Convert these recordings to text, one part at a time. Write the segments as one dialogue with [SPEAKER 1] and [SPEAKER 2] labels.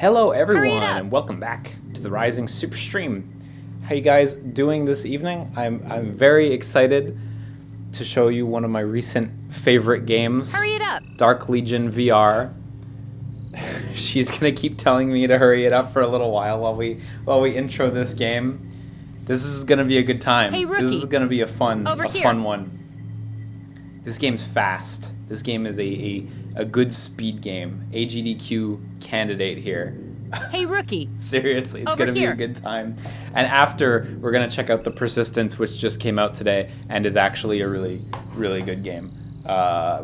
[SPEAKER 1] Hello everyone and welcome back to the Rising Superstream. How you guys doing this evening? I'm very excited to show you one of my recent favorite games.
[SPEAKER 2] Hurry it up.
[SPEAKER 1] Dark Legion VR. She's gonna keep telling me to hurry it up for a little while we intro this game. This is gonna be a good time.
[SPEAKER 2] Hey, rookie.
[SPEAKER 1] This is gonna be a fun
[SPEAKER 2] Here.
[SPEAKER 1] one. This game's fast. This game is a good speed game. AGDQ candidate here.
[SPEAKER 2] Hey, rookie.
[SPEAKER 1] Seriously, it's
[SPEAKER 2] Over
[SPEAKER 1] gonna
[SPEAKER 2] here.
[SPEAKER 1] be a good time. And after, we're gonna check out the Persistence, which just came out today and is actually a really, really good game.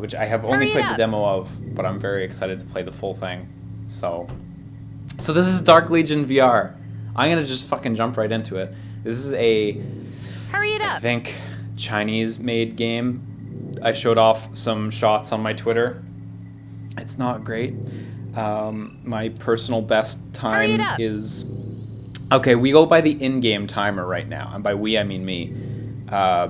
[SPEAKER 1] Which I have only
[SPEAKER 2] Hurry
[SPEAKER 1] played the
[SPEAKER 2] up.
[SPEAKER 1] demo of, but I'm very excited to play the full thing. So this is Dark Legion VR. I'm gonna just fucking jump right into it. This is
[SPEAKER 2] Hurry it
[SPEAKER 1] I
[SPEAKER 2] up.
[SPEAKER 1] think, Chinese-made game. I showed off some shots on my Twitter. It's not great. My personal best
[SPEAKER 2] Hurry it
[SPEAKER 1] time
[SPEAKER 2] up.
[SPEAKER 1] is... Okay, we go by the in-game timer right now. And by we, I mean me.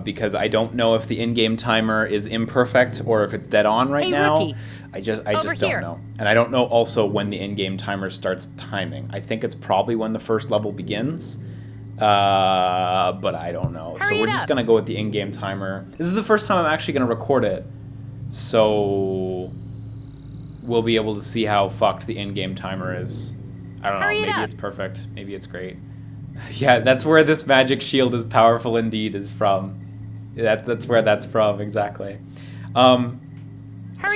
[SPEAKER 1] Because I don't know if the in-game timer is imperfect or if it's dead on right
[SPEAKER 2] Hey,
[SPEAKER 1] now.
[SPEAKER 2] rookie.
[SPEAKER 1] I just
[SPEAKER 2] Over
[SPEAKER 1] don't
[SPEAKER 2] here.
[SPEAKER 1] know. And I don't know also when the in-game timer starts timing. I think it's probably when the first level begins. But I don't know.
[SPEAKER 2] Hurry
[SPEAKER 1] So we're
[SPEAKER 2] it
[SPEAKER 1] just
[SPEAKER 2] up.
[SPEAKER 1] gonna go with the in-game timer. This is the first time I'm actually gonna record it. So we'll be able to see how fucked the in-game timer is. I don't know,
[SPEAKER 2] Hurry it
[SPEAKER 1] maybe
[SPEAKER 2] up.
[SPEAKER 1] it's perfect. Maybe it's great. Yeah, that's where this magic shield is powerful indeed is from. That's where that's from, exactly.
[SPEAKER 2] Hurry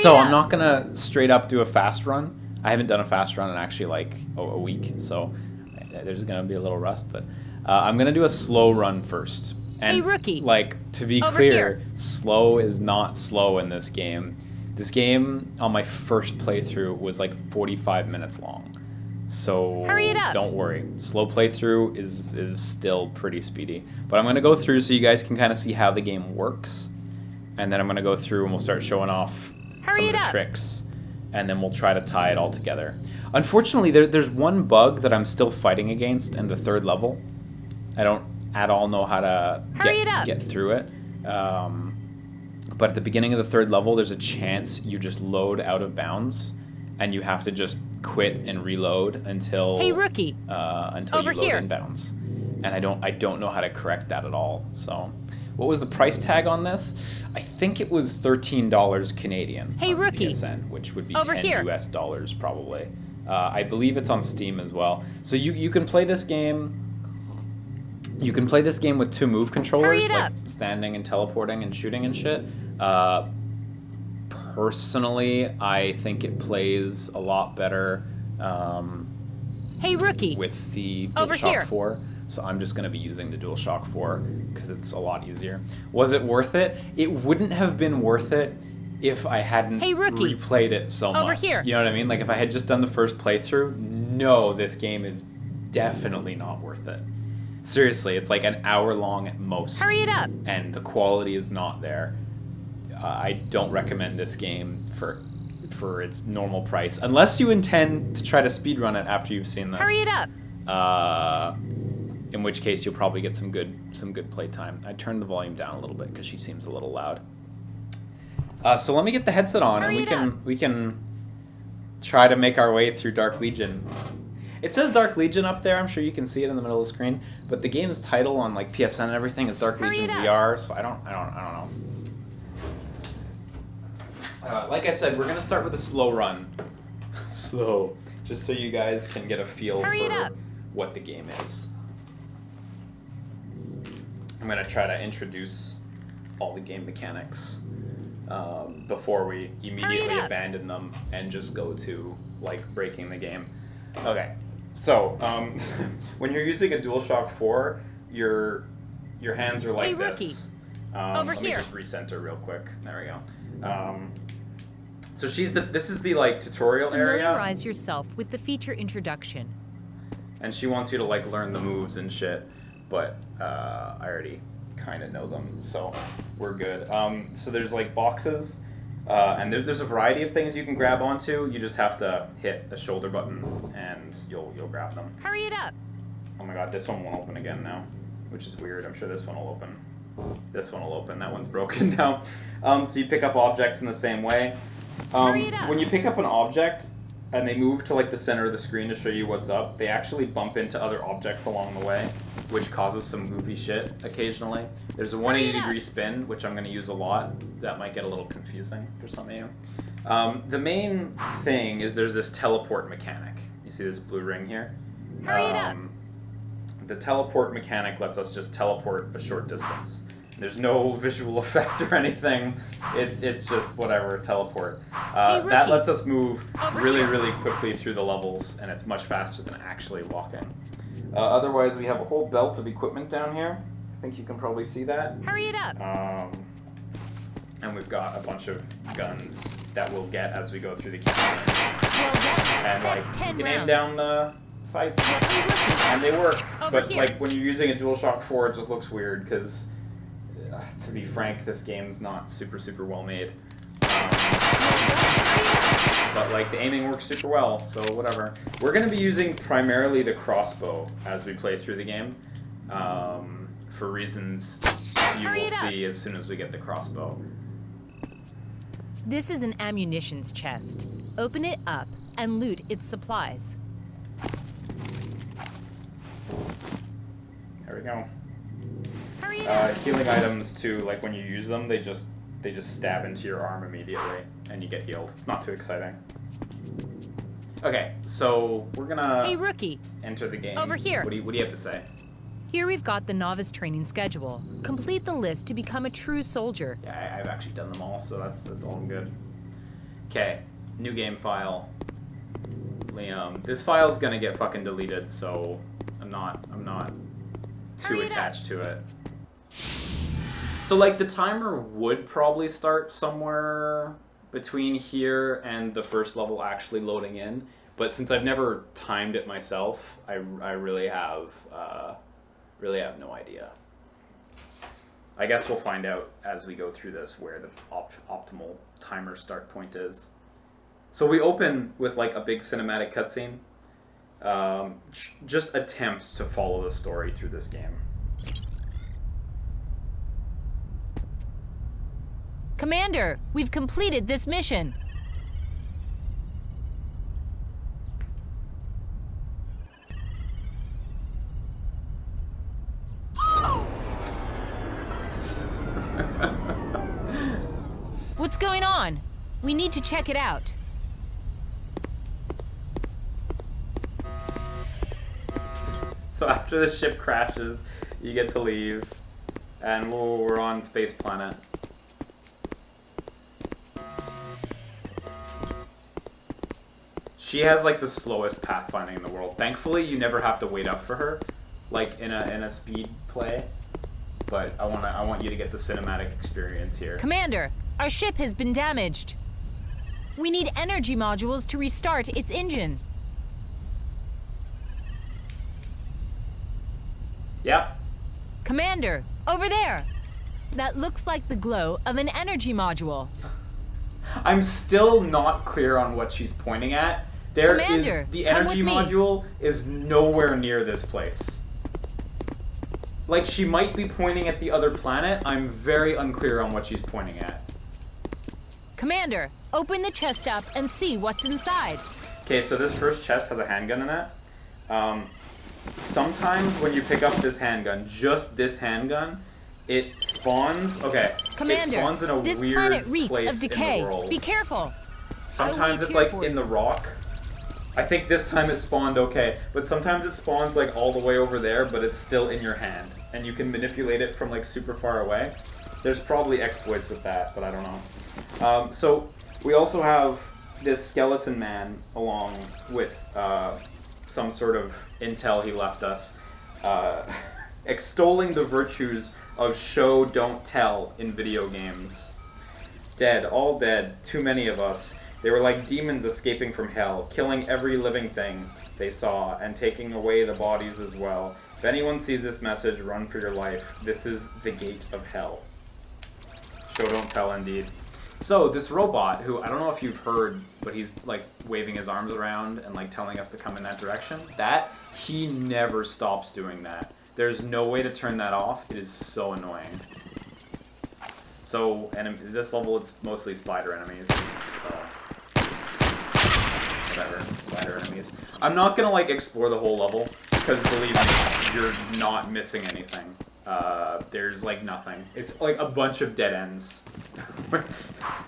[SPEAKER 1] So
[SPEAKER 2] it
[SPEAKER 1] I'm
[SPEAKER 2] up.
[SPEAKER 1] not gonna straight up do a fast run. I haven't done a fast run in actually like a week, so there's gonna be a little rust, but I'm gonna do a slow run first. And
[SPEAKER 2] Hey, rookie.
[SPEAKER 1] like, to be
[SPEAKER 2] Over
[SPEAKER 1] clear,
[SPEAKER 2] here.
[SPEAKER 1] slow is not slow in this game. This game on my first playthrough was like 45 minutes long. So
[SPEAKER 2] Hurry it up.
[SPEAKER 1] don't worry. Slow playthrough is still pretty speedy. But I'm gonna go through so you guys can kind of see how the game works. And then I'm gonna go through and we'll start showing off
[SPEAKER 2] Hurry
[SPEAKER 1] some of
[SPEAKER 2] it
[SPEAKER 1] the
[SPEAKER 2] up.
[SPEAKER 1] tricks. And then we'll try to tie it all together. Unfortunately, there's one bug that I'm still fighting against in the third level. I don't at all know how to
[SPEAKER 2] Hurry it up.
[SPEAKER 1] get through it. But at the beginning of the third level, there's a chance you just load out of bounds, and you have to just quit and reload until
[SPEAKER 2] Hey, rookie.
[SPEAKER 1] until
[SPEAKER 2] Over
[SPEAKER 1] you load
[SPEAKER 2] here.
[SPEAKER 1] in bounds. And I don't know how to correct that at all. So, what was the price tag on this? I think it was $13 Canadian.
[SPEAKER 2] Hey,
[SPEAKER 1] on
[SPEAKER 2] rookie.
[SPEAKER 1] PSN, which would be
[SPEAKER 2] Over
[SPEAKER 1] 10
[SPEAKER 2] here.
[SPEAKER 1] US dollars probably. I believe it's on Steam as well. So you can play this game. You can play this game with two move controllers,
[SPEAKER 2] it
[SPEAKER 1] like
[SPEAKER 2] up.
[SPEAKER 1] standing and teleporting and shooting and shit. Personally, I think it plays a lot better
[SPEAKER 2] Hey, rookie.
[SPEAKER 1] with the
[SPEAKER 2] Over here.
[SPEAKER 1] DualShock 4. So I'm just going to be using the DualShock 4 because it's a lot easier. Was it worth it? It wouldn't have been worth it if I hadn't
[SPEAKER 2] Hey, rookie.
[SPEAKER 1] replayed it so
[SPEAKER 2] Over
[SPEAKER 1] much.
[SPEAKER 2] here.
[SPEAKER 1] You know what I mean? Like if I had just done the first playthrough, no, this game is definitely not worth it. Seriously, it's like an hour long at most.
[SPEAKER 2] Hurry it up.
[SPEAKER 1] And the quality is not there. I don't recommend this game for its normal price, unless you intend to try to speedrun it after you've seen this.
[SPEAKER 2] Hurry it up.
[SPEAKER 1] In which case, you'll probably get some good playtime. I turned the volume down a little bit because she seems a little loud. So let me get the headset on,
[SPEAKER 2] Hurry
[SPEAKER 1] and
[SPEAKER 2] it up.
[SPEAKER 1] we can try to make our way through Dark Legion. It says Dark Legion up there. I'm sure you can see it in the middle of the screen. But the game's title on like PSN and everything is Dark
[SPEAKER 2] Hurry
[SPEAKER 1] Legion
[SPEAKER 2] it up.
[SPEAKER 1] VR. So I don't know. Like I said, we're gonna start with a slow run. Slow, just so you guys can get a feel
[SPEAKER 2] Hurry it
[SPEAKER 1] for
[SPEAKER 2] up.
[SPEAKER 1] what the game is. I'm gonna try to introduce all the game mechanics before we immediately
[SPEAKER 2] up.
[SPEAKER 1] abandon them and just go to like breaking the game. Okay, so when you're using a DualShock 4, your hands are like
[SPEAKER 2] Hey, rookie.
[SPEAKER 1] this.
[SPEAKER 2] Over
[SPEAKER 1] let me
[SPEAKER 2] here.
[SPEAKER 1] just recenter real quick. There we go. So this is the like tutorial area,
[SPEAKER 2] Familiarize yourself with the feature introduction.
[SPEAKER 1] and she wants you to like learn the moves and shit, but I already kind of know them, so we're good. So there's like boxes, and there's a variety of things you can grab onto. You just have to hit the shoulder button, and you'll grab them.
[SPEAKER 2] Hurry it up.
[SPEAKER 1] Oh my god, this one won't open again now, which is weird. I'm sure this one will open. This one will open. That one's broken now. So you pick up objects in the same way.
[SPEAKER 2] Hurry it up.
[SPEAKER 1] When you pick up an object, and they move to like the center of the screen to show you what's up, they actually bump into other objects along the way, which causes some goofy shit occasionally. There's a 180-degree spin, which I'm going to use a lot. That might get a little confusing for some of you. The main thing is there's this teleport mechanic. You see this blue ring here?
[SPEAKER 2] Hurry it up.
[SPEAKER 1] The teleport mechanic lets us just teleport a short distance. There's no visual effect or anything. It's just whatever, teleport. That lets us move really quickly through the levels, and it's much faster than actually walking. Otherwise, we have a whole belt of equipment down here. I think you can probably see that.
[SPEAKER 2] Hurry it up.
[SPEAKER 1] And we've got a bunch of guns that we'll get as we go through the campaign. And like, you can aim down the sights, and they work. But like, when you're using a DualShock 4, it just looks weird, because to be frank, this game's not super well made. But like, the aiming works super well, so whatever. We're going to be using primarily the crossbow as we play through the game, for reasons you will see as soon as we get the crossbow.
[SPEAKER 2] This is an ammunitions chest. Open it up and loot its supplies.
[SPEAKER 1] There we go.
[SPEAKER 2] Hurry up.
[SPEAKER 1] Healing items too, like when you use them, they just stab into your arm immediately, and you get healed. It's not too exciting. Okay, so we're gonna
[SPEAKER 2] Hey, rookie.
[SPEAKER 1] Enter the game.
[SPEAKER 2] Over here.
[SPEAKER 1] What do you have to say?
[SPEAKER 2] Here we've got the novice training schedule. Complete the list to become a true soldier.
[SPEAKER 1] Yeah, I've actually done them all, so that's all good. Okay, new game file. Liam, this file's gonna get fucking deleted, so I'm not too attached to it. So like, the timer would probably start somewhere between here and the first level actually loading in, but since I've never timed it myself, I really have no idea. I guess we'll find out as we go through this where the optimal timer start point is. So we open with like a big cinematic cutscene. Just attempt to follow the story through this game.
[SPEAKER 2] Commander, we've completed this mission. What's going on? We need to check it out.
[SPEAKER 1] So after the ship crashes, you get to leave, and we're on Space Planet. She has like the slowest pathfinding in the world. Thankfully, you never have to wait up for her, like in a speed play. But I want you to get the cinematic experience here.
[SPEAKER 2] Commander, our ship has been damaged. We need energy modules to restart its engine.
[SPEAKER 1] Yep.
[SPEAKER 2] Commander, over there. That looks like the glow of an energy module.
[SPEAKER 1] I'm still not clear on what she's pointing at.
[SPEAKER 2] Commander,
[SPEAKER 1] the energy module is nowhere near this place. Like, she might be pointing at the other planet. I'm very unclear on what she's pointing at.
[SPEAKER 2] Commander, open the chest up and see what's inside.
[SPEAKER 1] Okay, so this first chest has a handgun in it. Sometimes when you pick up this handgun, just this handgun, it spawns. Okay,
[SPEAKER 2] Commander,
[SPEAKER 1] it spawns in a
[SPEAKER 2] this
[SPEAKER 1] weird
[SPEAKER 2] planet reeks
[SPEAKER 1] place
[SPEAKER 2] of decay.
[SPEAKER 1] in the world.
[SPEAKER 2] Be careful.
[SPEAKER 1] Sometimes it's like in the rock. I think this time it spawned okay, but sometimes it spawns like all the way over there, but it's still in your hand, and you can manipulate it from like super far away. There's probably exploits with that, but I don't know. So we also have this skeleton man along with some sort of intel he left us, extolling the virtues of show, don't tell in video games. Dead, all dead, too many of us. They were like demons escaping from hell, killing every living thing they saw, and taking away the bodies as well. If anyone sees this message, run for your life. This is the gate of hell. Show, don't tell, indeed. So, this robot, who, I don't know if you've heard, but he's, like, waving his arms around and, like, telling us to come in that direction. He never stops doing that. There's no way to turn that off. It is so annoying. So, and in this level, it's mostly spider enemies, so... whatever. spider enemies. I'm not gonna like explore the whole level because believe me, you're not missing anything. There's like nothing. It's like a bunch of dead ends.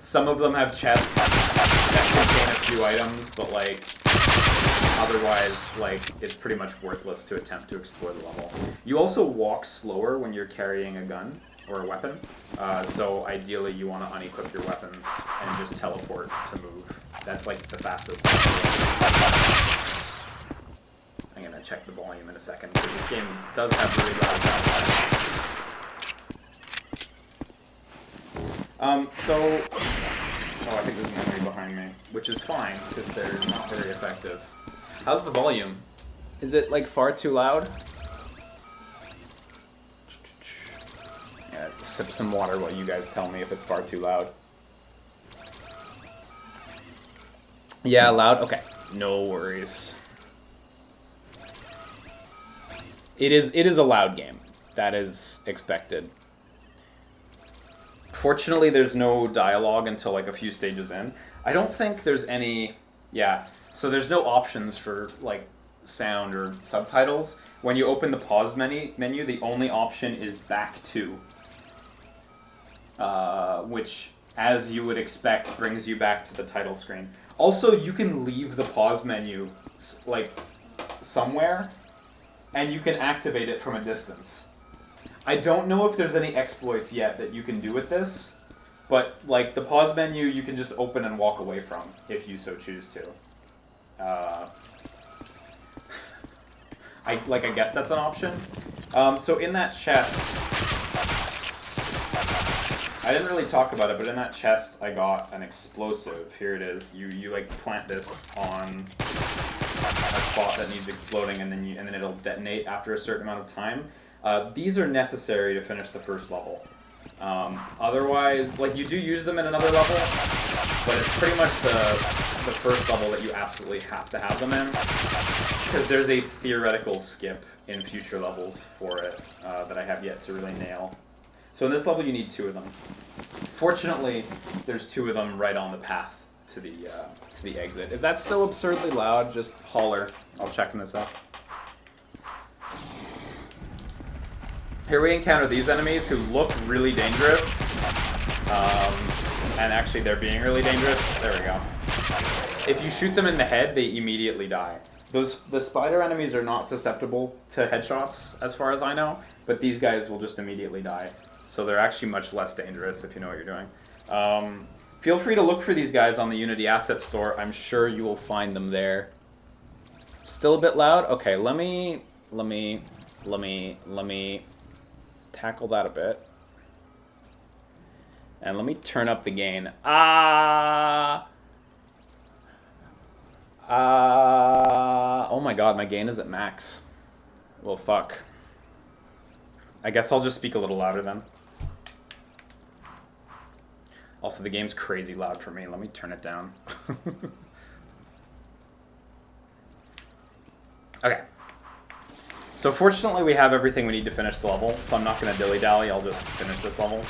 [SPEAKER 1] Some of them have chests that contain a few items, but like otherwise, like it's pretty much worthless to attempt to explore the level. You also walk slower when you're carrying a gun or a weapon, so ideally you want to unequip your weapons and just teleport to move. That's like the fastest way. I'm gonna check the volume in a second because this game does have really loud sound effects. Oh, I think there's an enemy behind me, which is fine because they're not very effective. How's the volume? Is it like far too loud? Yeah, sip some water while you guys tell me if it's far too loud. Yeah, loud? Okay, no worries. It is a loud game. That is expected. Fortunately, there's no dialogue until like a few stages in. I don't think there's any... Yeah, so there's no options for like sound or subtitles. When you open the pause menu, the only option is back to. Which, as you would expect, brings you back to the title screen. Also, you can leave the pause menu like somewhere, and you can activate it from a distance. I don't know if there's any exploits yet that you can do with this, but like the pause menu you can just open and walk away from if you so choose to. I guess that's an option. So in that chest, I didn't really talk about it, but in that chest I got an explosive. Here it is. You like plant this on a spot that needs exploding, and then it'll detonate after a certain amount of time. These are necessary to finish the first level. Otherwise, like you do use them in another level, but it's pretty much the first level that you absolutely have to have them in, because there's a theoretical skip in future levels for it that I have yet to really nail. So in this level you need 2 of them. Fortunately, there's 2 of them right on the path to the exit. Is that still absurdly loud? Just holler. I'll check this up. Here we encounter these enemies who look really dangerous. And actually they're being really dangerous. There we go. If you shoot them in the head, they immediately die. The spider enemies are not susceptible to headshots, as far as I know, but these guys will just immediately die. So they're actually much less dangerous if you know what you're doing. Feel free to look for these guys on the Unity Asset Store. I'm sure you will find them there. Still a bit loud? Okay, let me tackle that a bit. And let me turn up the gain. Oh my god, my gain is at max. Well, fuck. I guess I'll just speak a little louder then. Also, the game's crazy loud for me. Let me turn it down. Okay. So fortunately we have everything we need to finish the level, so I'm not going to dilly-dally, I'll just finish this level.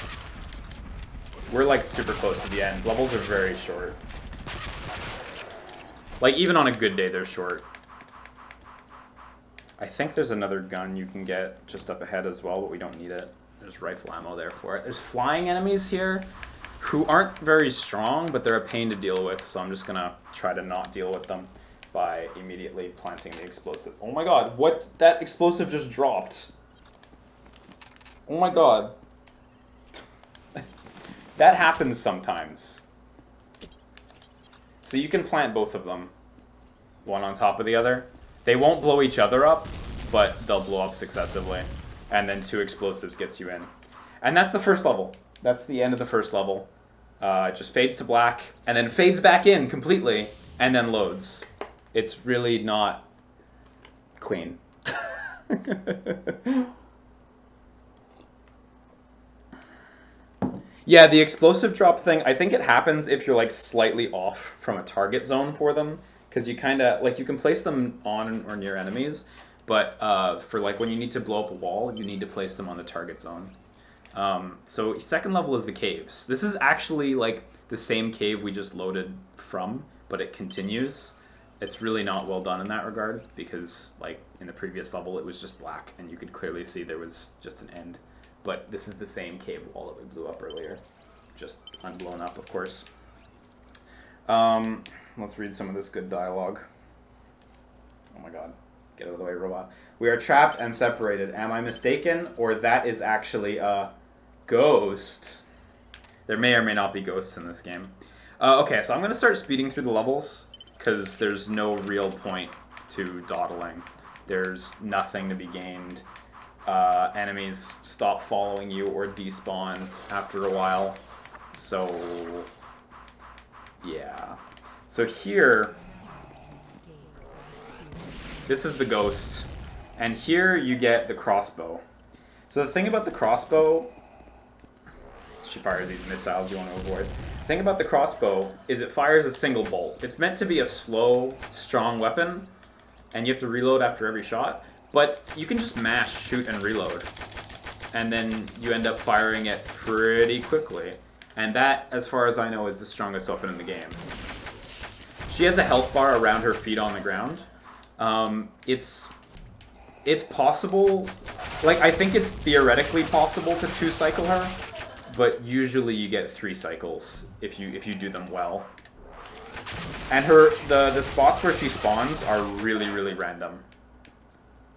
[SPEAKER 1] We're like super close to the end. Levels are very short. Like even on a good day they're short. I think there's another gun you can get just up ahead as well, but we don't need it. There's rifle ammo there for it. There's flying enemies here who aren't very strong, but they're a pain to deal with, so I'm just going to try to not deal with them by immediately planting the explosive. Oh my god, what? That explosive just dropped. Oh my god. That happens sometimes. So you can plant both of them, one on top of the other. They won't blow each other up, but they'll blow up successively. And then 2 explosives gets you in. And that's the first level. That's the end of the first level. It just fades to black, and then fades back in completely, and then loads. It's really not clean. Yeah, the explosive drop thing, I think it happens if you're like slightly off from a target zone for them, because you kind of, like you can place them on or near enemies, but for like when you need to blow up a wall, you need to place them on the target zone. So second level is the caves. This is actually like the same cave we just loaded from, but it continues. It's really not well done in that regard because, like, in the previous level, it was just black, and you could clearly see there was just an end. But this is the same cave wall that we blew up earlier, just unblown up, of course. Let's read some of this good dialogue. Oh my god. Get out of the way, robot. We are trapped and separated. Am I mistaken? Or that is actually a ghost? There may or may not be ghosts in this game. Okay, so I'm going to start speeding through the levels, because there's no real point to dawdling. There's nothing to be gained. Enemies stop following you or despawn after a while. So, yeah. So here, this is the ghost. And here you get the crossbow. So the thing about the crossbow, she fires these missiles you want to avoid. The thing about the crossbow is it fires a single bolt. It's meant to be a slow, strong weapon, and you have to reload after every shot. But you can just mash, shoot, and reload. And then you end up firing it pretty quickly. And that, as far as I know, is the strongest weapon in the game. She has a health bar around her feet on the ground. It's possible, like, I think it's theoretically possible to 2-cycle her, but usually you get 3 cycles if you do them well. And the spots where she spawns are really, really random.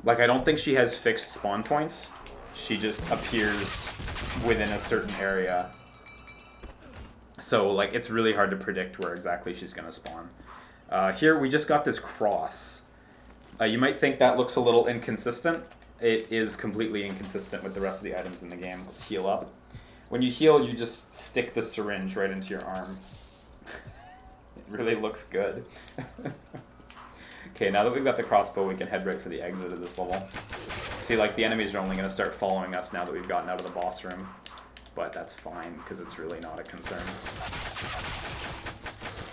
[SPEAKER 1] Like, I don't think she has fixed spawn points. She just appears within a certain area. So, like, it's really hard to predict where exactly she's going to spawn. Here, we just got this cross. You might think that looks a little inconsistent. It is completely inconsistent with the rest of the items in the game. Let's heal up. When you heal, you just stick the syringe right into your arm. It really looks good. Okay, now that we've got the crossbow, we can head right for the exit of this level. See, like, the enemies are only going to start following us now that we've gotten out of the boss room. But that's fine, because it's really not a concern.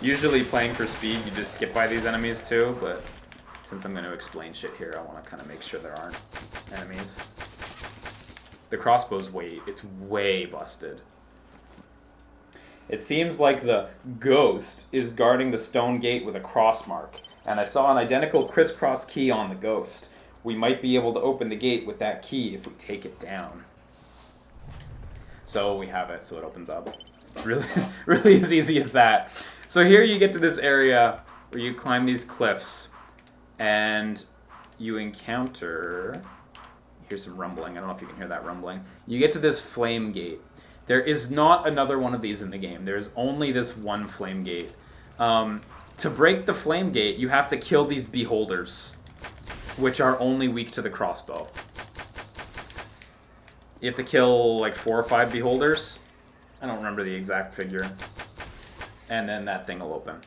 [SPEAKER 1] Usually, playing for speed, you just skip by these enemies too, but since I'm going to explain shit here, I want to kind of make sure there aren't enemies. The crossbow's it's way busted. It seems like the ghost is guarding the stone gate with a cross mark, and I saw an identical crisscross key on the ghost. We might be able to open the gate with that key if we take it down. So we have it, so it opens up. It's really, really as easy as that. So here you get to this area where you climb these cliffs, and you encounter... Here's some rumbling. I don't know if you can hear that rumbling. You get to this flame gate. There is not another one of these in the game. There is only this one flame gate. To break the flame gate, you have to kill these beholders, which are only weak to the crossbow. You have to kill like 4 or 5 beholders. I don't remember the exact figure. And then that thing will open.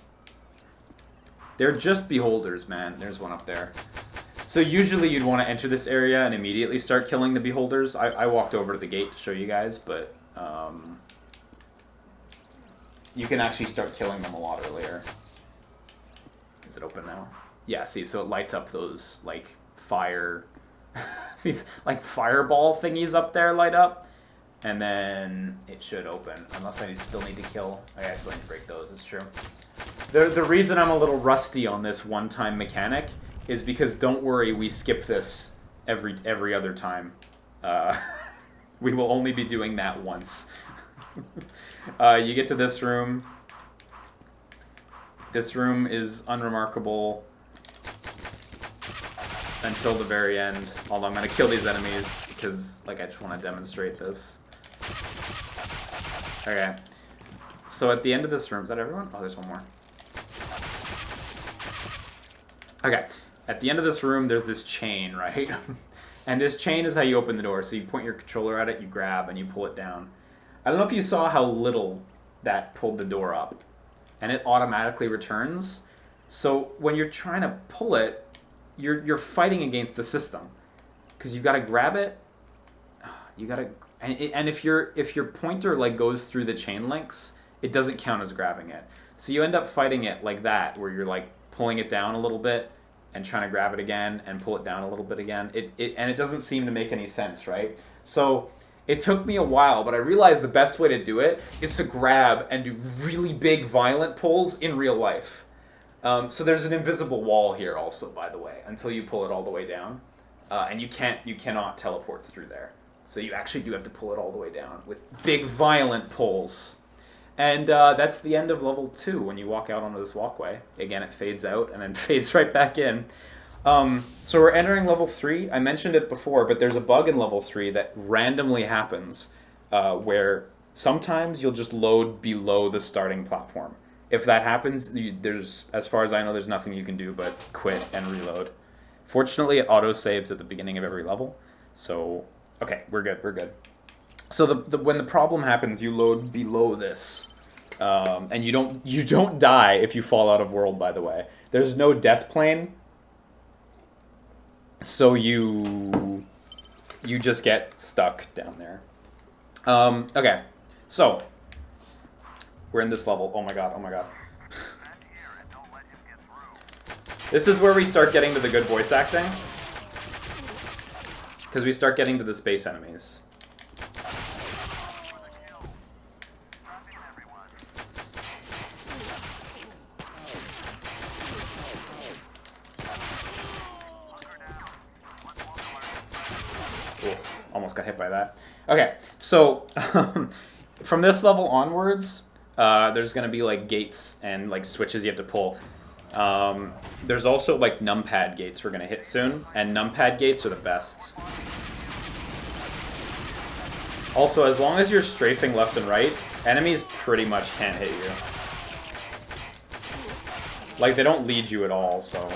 [SPEAKER 1] They're just beholders, man. There's one up there. So usually you'd want to enter this area and immediately start killing the beholders. I walked over to the gate to show you guys, but you can actually start killing them a lot earlier. Is it open now? Yeah, see, so it lights up those, like, fire... these, like, fireball thingies up there light up. And then it should open. Unless I still need to kill... I still need to break those, it's true. The reason I'm a little rusty on this one-time mechanic is because, don't worry, we skip this every other time. We will only be doing that once. You get to this room. This room is unremarkable until the very end. Although I'm going to kill these enemies because, like, I just want to demonstrate this. Okay. So at the end of this room, is that everyone? Oh, there's one more. Okay. At the end of this room, there's this chain, right? And this chain is how you open the door. So you point your controller at it, you grab, and you pull it down. I don't know if you saw how little that pulled the door up. And it automatically returns. So when you're trying to pull it, you're fighting against the system. Because you've got to grab it. You got to... And if your pointer, like, goes through the chain links, it doesn't count as grabbing it. So you end up fighting it like that, where you're, like, pulling it down a little bit and trying to grab it again and pull it down a little bit again. And it doesn't seem to make any sense, right? So it took me a while, but I realized the best way to do it is to grab and do really big, violent pulls in real life. So there's an invisible wall here also, by the way, until you pull it all the way down. And you cannot teleport through there. So you actually do have to pull it all the way down with big violent pulls. And that's the end of level 2 when you walk out onto this walkway. Again, it fades out and then fades right back in. So we're entering level 3. I mentioned it before, but there's a bug in level 3 that randomly happens where sometimes you'll just load below the starting platform. If that happens, there's, as far as I know, there's nothing you can do but quit and reload. Fortunately, it auto-saves at the beginning of every level. So, okay, we're good. So when the problem happens, you load below this. And you don't die if you fall out of world, by the way. There's no death plane. So you just get stuck down there. Okay, so we're in this level. Oh my god. This is where we start getting to the good voice acting. Because we start getting to the space enemies. Ooh, almost got hit by that. Okay, so from this level onwards, there's going to be like gates and like switches you have to pull. There's also like numpad gates we're going to hit soon, and numpad gates are the best. Also, as long as you're strafing left and right, enemies pretty much can't hit you. Like, they don't lead you at all, so...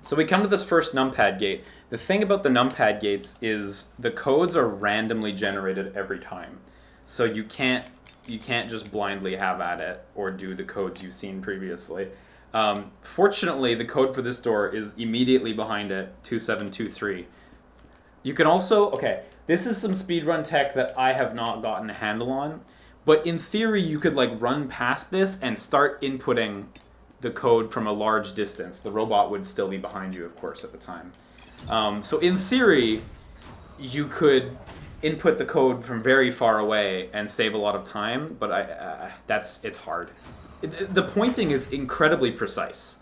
[SPEAKER 1] So we come to this first numpad gate. The thing about the numpad gates is the codes are randomly generated every time. So you can't just blindly have at it or do the codes you've seen previously. Fortunately, the code for this door is immediately behind it, 2723. You can also, okay, this is some speedrun tech that I have not gotten a handle on, but in theory you could like run past this and start inputting the code from a large distance. The robot would still be behind you, of course, at the time. So in theory, you could input the code from very far away and save a lot of time, but it's hard. The pointing is incredibly precise,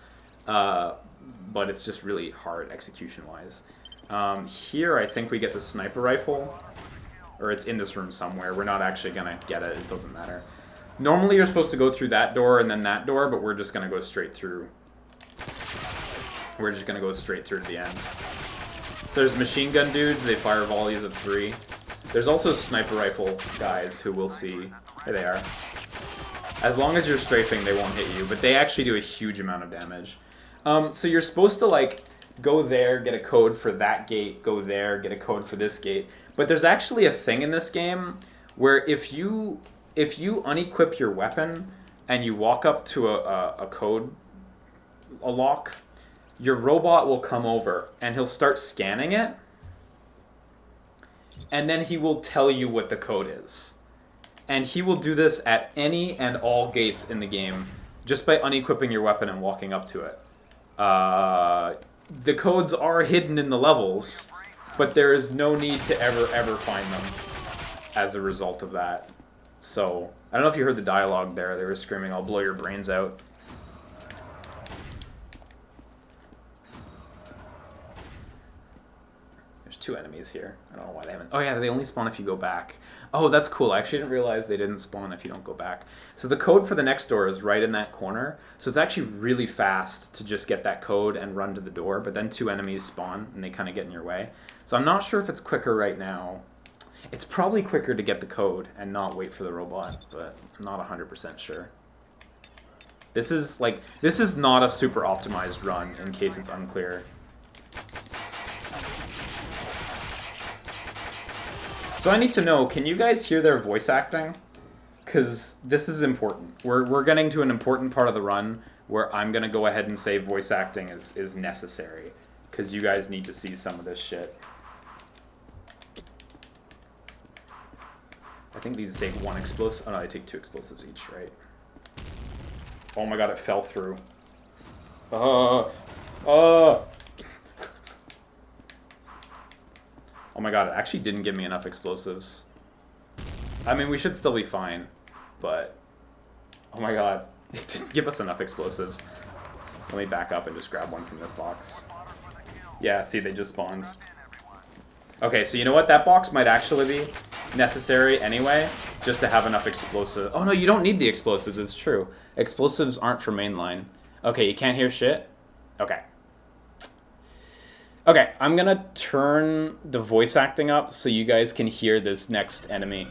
[SPEAKER 1] but it's just really hard execution-wise. Here, I think we get the sniper rifle, or it's in this room somewhere. We're not actually gonna get it. It doesn't matter. Normally, you're supposed to go through that door and then that door, but we're just gonna go straight through. We're just gonna go straight through to the end. So there's machine gun dudes. They fire volleys of 3. There's also sniper rifle guys who we'll see. Here they are. As long as you're strafing, they won't hit you, but they actually do a huge amount of damage. So you're supposed to like go there, get a code for that gate, go there, get a code for this gate. But there's actually a thing in this game where if you unequip your weapon and you walk up to a code, a lock, your robot will come over and he'll start scanning it, and then he will tell you what the code is. And he will do this at any and all gates in the game just by unequipping your weapon and walking up to it. The codes are hidden in the levels, but there is no need to ever find them as a result of that. So, I don't know if you heard the dialogue there. They were screaming, "I'll blow your brains out." There's 2 enemies here. I don't know why they haven't... Oh yeah, they only spawn if you go back. Oh, that's cool. I actually didn't realize they didn't spawn if you don't go back. So the code for the next door is right in that corner. So it's actually really fast to just get that code and run to the door, but then 2 enemies spawn and they kind of get in your way. So I'm not sure if it's quicker right now. It's probably quicker to get the code and not wait for the robot, but I'm not 100% sure. This is not a super optimized run, in case it's unclear. So I need to know, can you guys hear their voice acting? Because this is important. We're getting to an important part of the run where I'm going to go ahead and say voice acting is necessary. Because you guys need to see some of this shit. I think these take 1 explosive. Oh no, they take 2 explosives each, right? Oh my god, it fell through. Oh my god, it actually didn't give me enough explosives. I mean, we should still be fine, but... Oh my god. It didn't give us enough explosives. Let me back up and just grab one from this box. Yeah, see, they just spawned. Okay, so you know what? That box might actually be necessary anyway, just to have enough explosives. Oh no, you don't need the explosives, it's true. Explosives aren't for mainline. Okay, you can't hear shit? Okay. Okay, I'm gonna turn the voice acting up so you guys can hear this next enemy.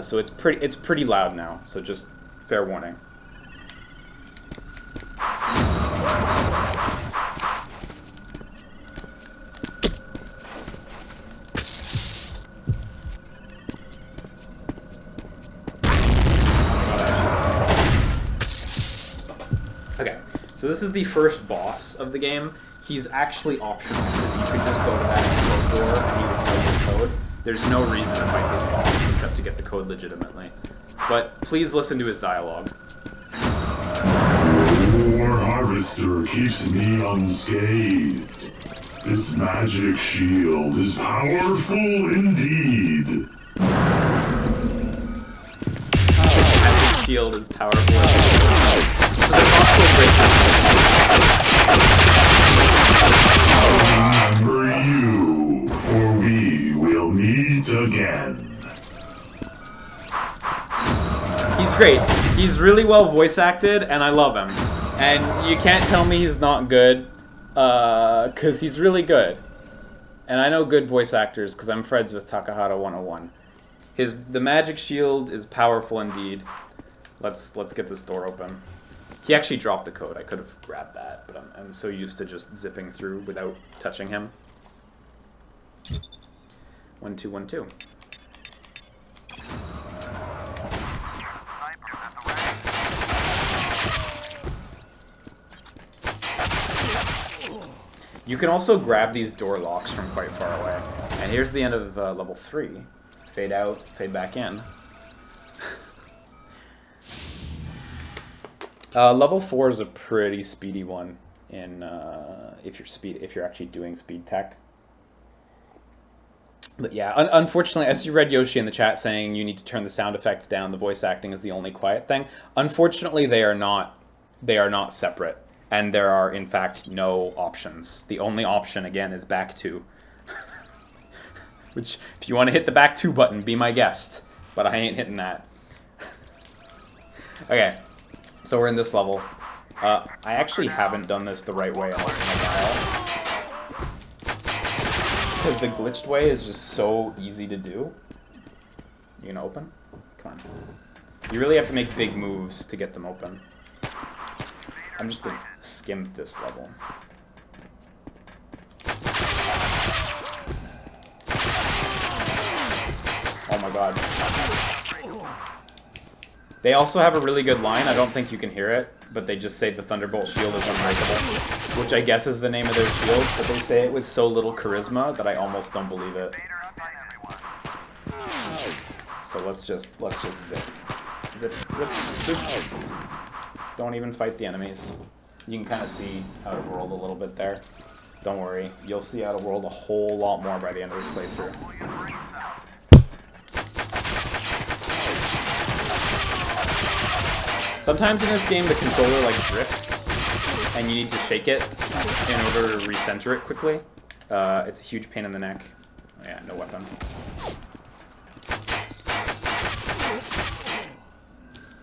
[SPEAKER 1] So it's pretty loud now, so just fair warning. Okay, so this is the first boss of the game. He's actually optional, because you could just go to that code door and he will tell you the code. There's no reason to fight this boss except to get the code legitimately. But please listen to his dialogue.
[SPEAKER 3] Your harvester keeps me unscathed. This magic shield is powerful indeed.
[SPEAKER 1] Magic shield is powerful. So there's also a great
[SPEAKER 3] Remember you, for we will meet again.
[SPEAKER 1] He's great. He's really well voice acted, and I love him. And you can't tell me he's not good, because he's really good. And I know good voice actors, because I'm friends with Takahata 101. The magic shield is powerful indeed. Let's get this door open. He actually dropped the code. I could have grabbed that, but I'm so used to just zipping through without touching him. 1212. You can also grab these door locks from quite far away. And here's the end of level 3. Fade out, fade back in. Level 4 is a pretty speedy one in if you're actually doing speed tech. But yeah, unfortunately, I see Red Yoshi in the chat saying you need to turn the sound effects down. The voice acting is the only quiet thing. Unfortunately, they are not separate, and there are in fact no options. The only option again is back 2. Which, if you want to hit the back 2 button, be my guest. But I ain't hitting that. Okay. So we're in this level. I actually haven't done this the right way in a while. Because the glitched way is just so easy to do. You gonna open? Come on. You really have to make big moves to get them open. I'm just gonna skim this level. Oh my god. They also have a really good line. I don't think you can hear it, but they just say the Thunderbolt shield is unbreakable, which I guess is the name of their shield, but they say it with so little charisma that I almost don't believe it. So let's just zip. Zip, zip, zip. Don't even fight the enemies. You can kind of see Outer World a little bit there. Don't worry, you'll see Outer World a whole lot more by the end of this playthrough. Sometimes in this game the controller like drifts, and you need to shake it in order to recenter it quickly. It's a huge pain in the neck. Oh, yeah, no weapon.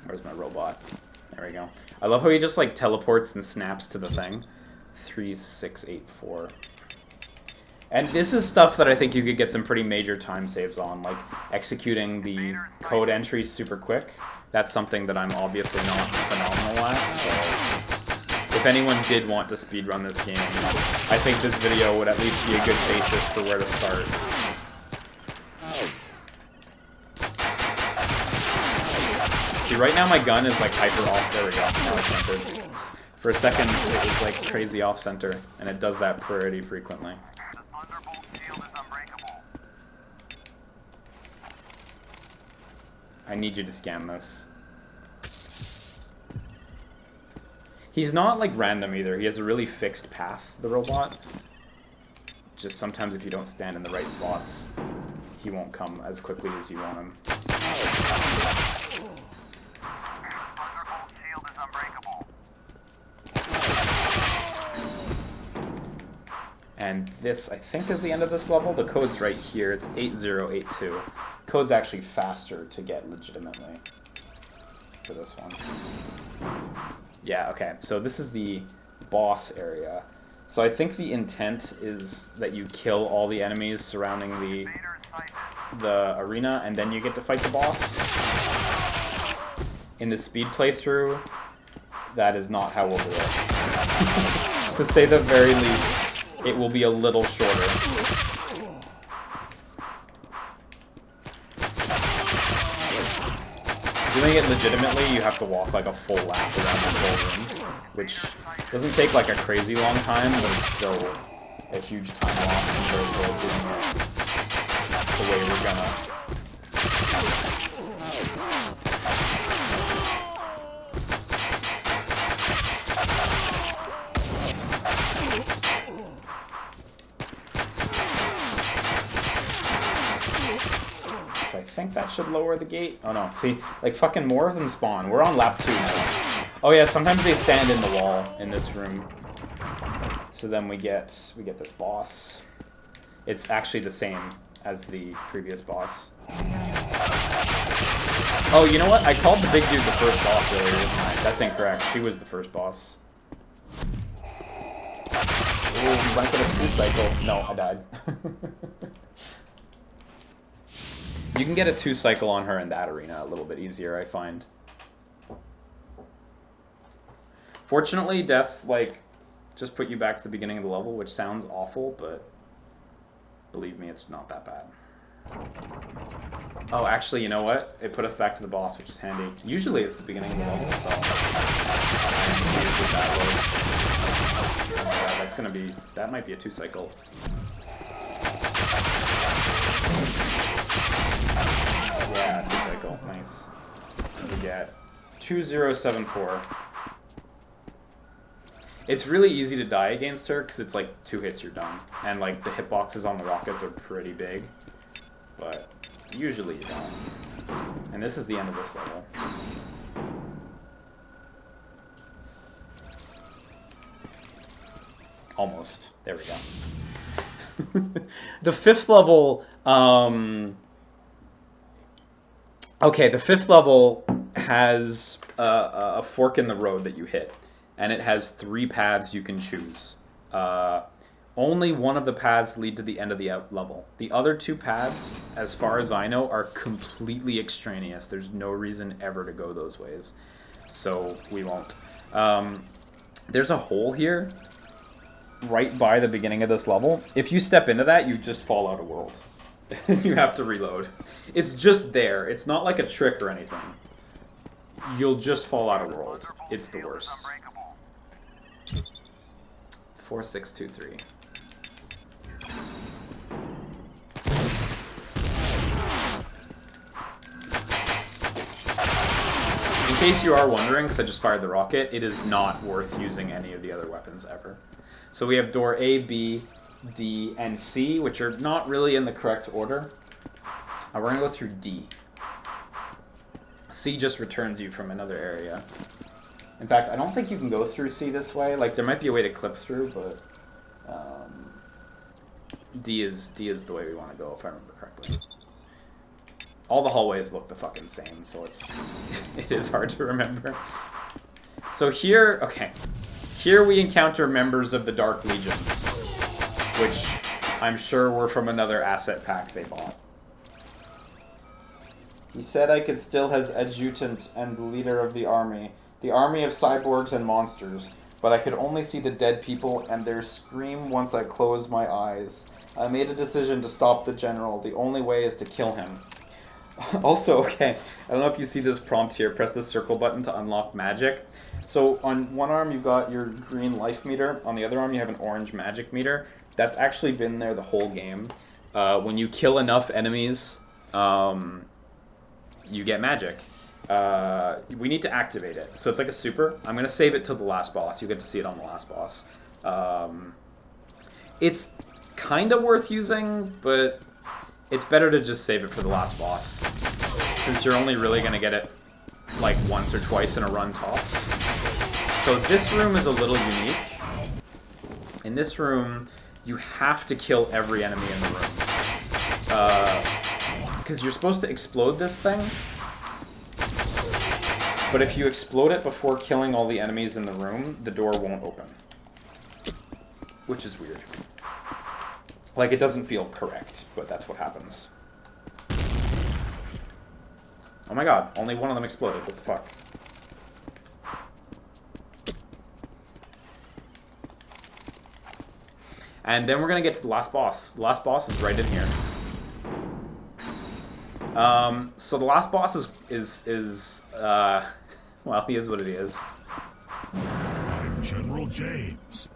[SPEAKER 1] Where's my robot? There we go. I love how he just like teleports and snaps to the thing. 3684. And this is stuff that I think you could get some pretty major time saves on, like executing the code entries super quick. That's something that I'm obviously not phenomenal at, so if anyone did want to speedrun this game, I think this video would at least be a good basis for where to start. See, right now my gun is like hyper off. There we go. Now it's centered. For a second, it was like crazy off center, and it does that pretty frequently. I need you to scan this. He's not like random either. He has a really fixed path, the robot. Just sometimes if you don't stand in the right spots, he won't come as quickly as you want him. And this, I think, is the end of this level. The code's right here. It's 8082. Code's actually faster to get legitimately for this one. Yeah, okay. So this is the boss area. So I think the intent is that you kill all the enemies surrounding the arena, and then you get to fight the boss. In the speed playthrough, that is not how we'll do it. To say the very least, it will be a little shorter. Doing it legitimately, you have to walk like a full lap around the whole room, which doesn't take like a crazy long time, but it's still a huge time loss compared to doing it the way we're gonna. So I think that should lower the gate. Oh no, see, like fucking more of them spawn. We're on lap 2 now. Oh yeah, sometimes they stand in the wall in this room. So then we get this boss. It's actually the same as the previous boss. Oh, you know what? I called the big dude the first boss earlier this time. That's incorrect. She was the first boss. Ooh, you might get a food cycle. No, I died. You can get a 2 cycle on her in that arena a little bit easier, I find. Fortunately, deaths, like, just put you back to the beginning of the level, which sounds awful, but believe me, it's not that bad. Oh, actually, you know what? It put us back to the boss, which is handy. Usually it's the beginning of the level, so... Yeah, that's gonna be... That might be a 2 cycle. Yeah, 2 cycle. Nice. We get 2074. It's really easy to die against her because it's like 2 hits you're done. And like the hitboxes on the rockets are pretty big. But usually you don't. And this is the end of this level. Almost. There we go. The 5th level... Okay, the 5th level has a fork in the road that you hit, and it has 3 paths you can choose. Only one of the paths lead to the end of the level. The other 2 paths, as far as I know, are completely extraneous. There's no reason ever to go those ways, so we won't. There's a hole here, right by the beginning of this level. If you step into that, you just fall out of world. You have to reload. It's just there. It's not like a trick or anything. You'll just fall out of world. It's the worst. 4623. In case you are wondering, because I just fired the rocket, it is not worth using any of the other weapons ever. So we have door A, B, D, and C, which are not really in the correct order. We're going to go through D. C just returns you from another area. In fact, I don't think you can go through C this way. Like, there might be a way to clip through, but D is the way we want to go, if I remember correctly. All the hallways look the fucking same, so it is hard to remember. So here, okay. Here we encounter members of the Dark Legion, which I'm sure were from another asset pack they bought. He said I could still his adjutant and the leader of the army of cyborgs and monsters, but I could only see the dead people and their scream once I closed my eyes. I made a decision to stop the general. The only way is to kill him. Also, okay, I don't know if you see this prompt here. Press the circle button to unlock magic. So on one arm you've got your green life meter. On the other arm you have an orange magic meter. That's actually been there the whole game. When you kill enough enemies, you get magic. We need to activate it. So it's like a super. I'm going to save it till the last boss. You get to see it on the last boss. It's kind of worth using, but it's better to just save it for the last boss. since you're only really going to get it like once or twice in a run tops. So this room is a little unique. In this room, you have to kill every enemy in the room. Because you're supposed to explode this thing. But if you explode it before killing all the enemies in the room, the door won't open. Which is weird. Like, it doesn't feel correct, but that's what happens. Oh my god, only one of them exploded. What the fuck? And then we're gonna get to the last boss. The last boss is right in here. So the last boss is well, he is what it is.
[SPEAKER 3] I'm General James.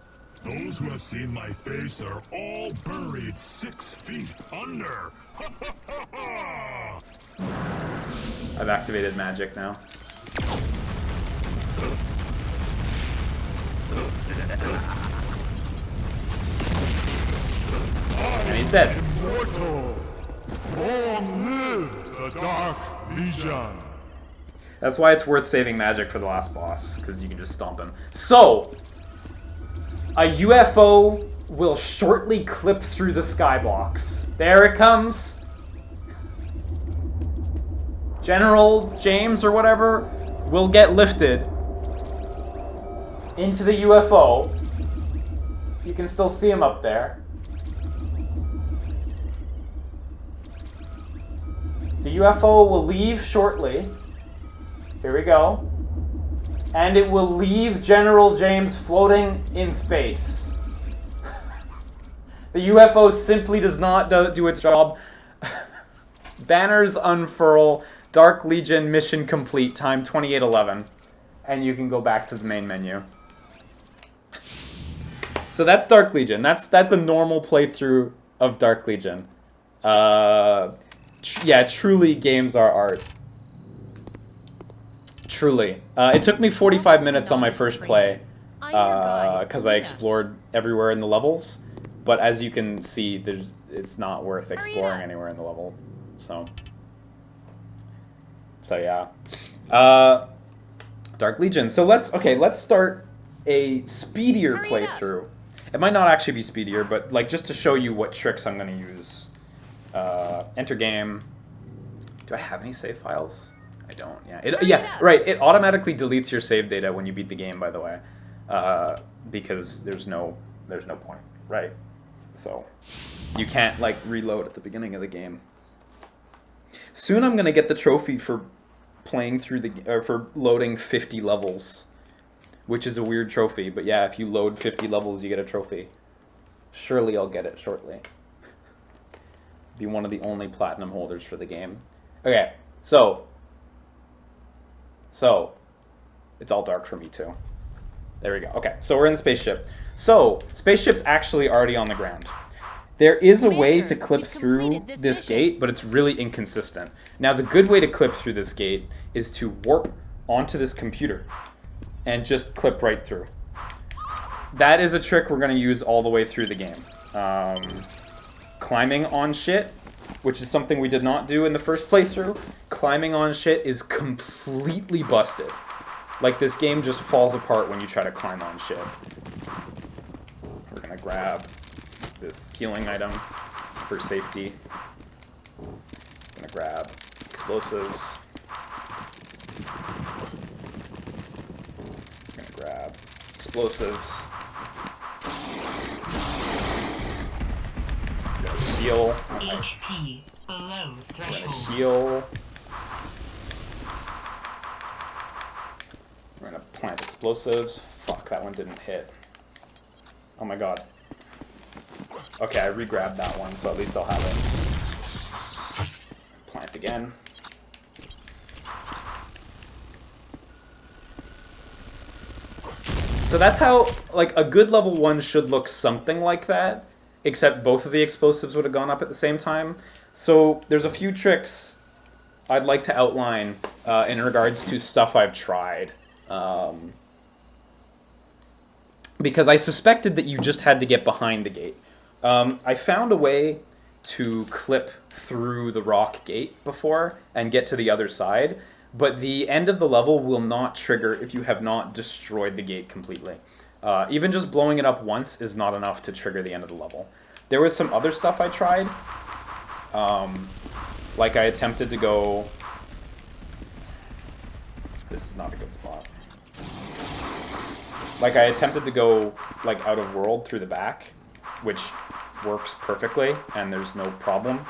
[SPEAKER 3] Those who have seen my face are all buried 6 feet under.
[SPEAKER 1] I've activated magic now. And he's dead.
[SPEAKER 3] Immortal. Long live the Dark Legion.
[SPEAKER 1] That's why it's worth saving magic for the last boss, because you can just stomp him. So, a UFO will shortly clip through the skybox. There it comes. General James or whatever will get lifted into the UFO. You can still see him up there. The UFO will leave shortly. Here we go. And it will leave General James floating in space. The UFO simply does not do its job. Banners unfurl. Dark Legion mission complete. Time 28:11. And you can go back to the main menu. So that's Dark Legion. That's a normal playthrough of Dark Legion. Yeah, truly, games are art. Truly. It took me 45 minutes on my first play, because I explored everywhere in the levels. But as you can see, it's not worth exploring anywhere in the level. So yeah. Dark Legion. So let's start a speedier playthrough. It might not actually be speedier, but like just to show you what tricks I'm going to use. Enter game. Do I have any save files? I don't. Yeah. Right. It automatically deletes your save data when you beat the game, by the way, because there's no point, right? So you can't like reload at the beginning of the game. Soon I'm gonna get the trophy for playing through for loading 50 levels, which is a weird trophy. But yeah, if you load 50 levels, you get a trophy. Surely I'll get it shortly. Be one of the only platinum holders for the game. Okay, so it's all dark for me too. There we go. Okay, so we're in the spaceship. So spaceship's actually already on the ground. There is a way to clip through this gate, but it's really inconsistent. Now the good way to clip through this gate is to warp onto this computer and just clip right through. That is a trick we're going to use all the way through the game. Climbing on shit, which is something we did not do in the first playthrough. Climbing on shit is completely busted. Like, this game just falls apart when you try to climb on shit. We're gonna grab this healing item for safety. Gonna grab explosives. Gonna grab explosives. Heal.
[SPEAKER 4] HP below threshold.
[SPEAKER 1] We're gonna heal. We're gonna plant explosives. Fuck, that one didn't hit. Oh my god. Okay, I re-grabbed that one, so at least I'll have it. Plant again. So that's how, like, a good level 1 should look something like that. Except both of the explosives would have gone up at the same time. So there's a few tricks I'd like to outline in regards to stuff I've tried. Because I suspected that you just had to get behind the gate. I found a way to clip through the rock gate before and get to the other side, but the end of the level will not trigger if you have not destroyed the gate completely. Even just blowing it up once is not enough to trigger the end of the level. There was some other stuff I tried. Like I attempted to go... This is not a good spot. Like I attempted to go like out of world through the back, which works perfectly and there's no problem.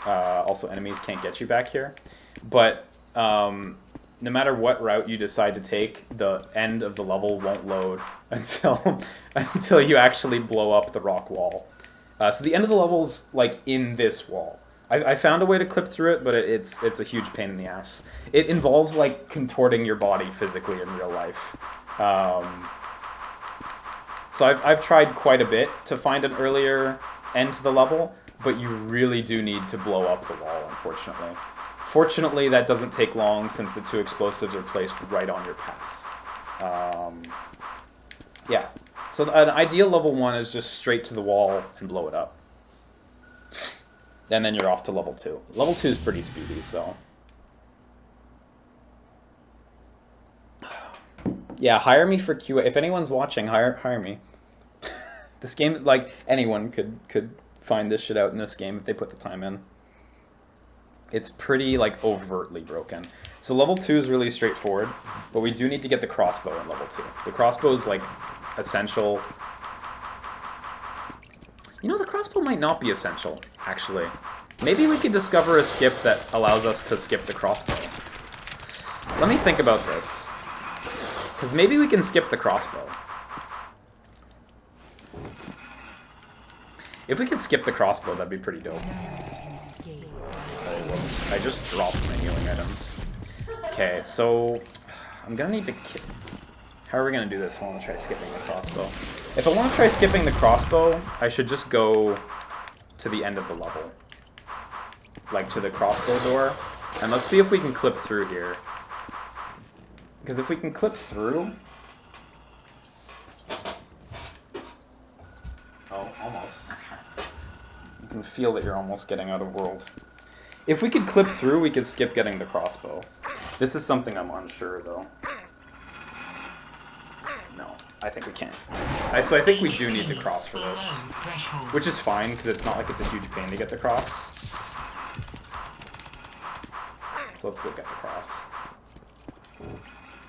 [SPEAKER 1] Also enemies can't get you back here. But no matter what route you decide to take, the end of the level won't load until you actually blow up the rock wall. So the end of the level's like in this wall. I found a way to clip through it, but it's a huge pain in the ass. It involves like contorting your body physically in real life. So I've tried quite a bit to find an earlier end to the level, but you really do need to blow up the wall, unfortunately. Fortunately, that doesn't take long since the 2 explosives are placed right on your path. Yeah. So an ideal level 1 is just straight to the wall and blow it up. And then you're off to level 2. Level 2 is pretty speedy, so... Yeah, hire me for QA. If anyone's watching, hire me. This game, like, anyone could find this shit out in this game if they put the time in. It's pretty, like, overtly broken. So level 2 is really straightforward, but we do need to get the crossbow in level 2. The crossbow is, like, essential. You know, the crossbow might not be essential, actually. Maybe we could discover a skip that allows us to skip the crossbow. Let me think about this. Because maybe we can skip the crossbow. If we could skip the crossbow, that'd be pretty dope. Oh, whoops. I just dropped my healing items. Okay, so... I'm gonna need to... How are we gonna do this? I want to try skipping the crossbow. If I want to try skipping the crossbow, I should just go to the end of the level. Like, to the crossbow door. And let's see if we can clip through here. Because if we can clip through... Oh, almost. You can feel that you're almost getting out of world. If we could clip through, we could skip getting the crossbow. This is something I'm unsure, though. No, I think we can't. So I think we do need the cross for this. Which is fine, because it's not like it's a huge pain to get the cross. So let's go get the cross.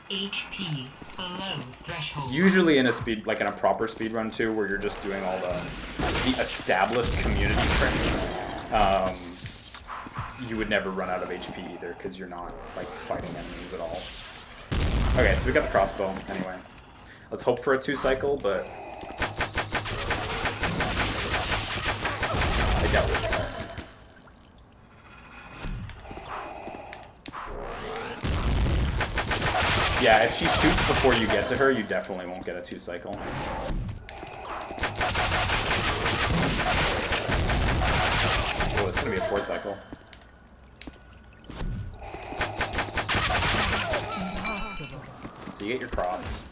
[SPEAKER 4] HP below threshold.
[SPEAKER 1] Usually in a proper speedrun too, where you're just doing all the established community tricks, you would never run out of HP either, because you're not like fighting enemies at all. Okay, so we got the crossbow anyway. Let's hope for a 2-cycle, but I doubt we will. Yeah, if she shoots before you get to her, you definitely won't get a 2-cycle. Oh, it's gonna be a 4-cycle. So you get your cross.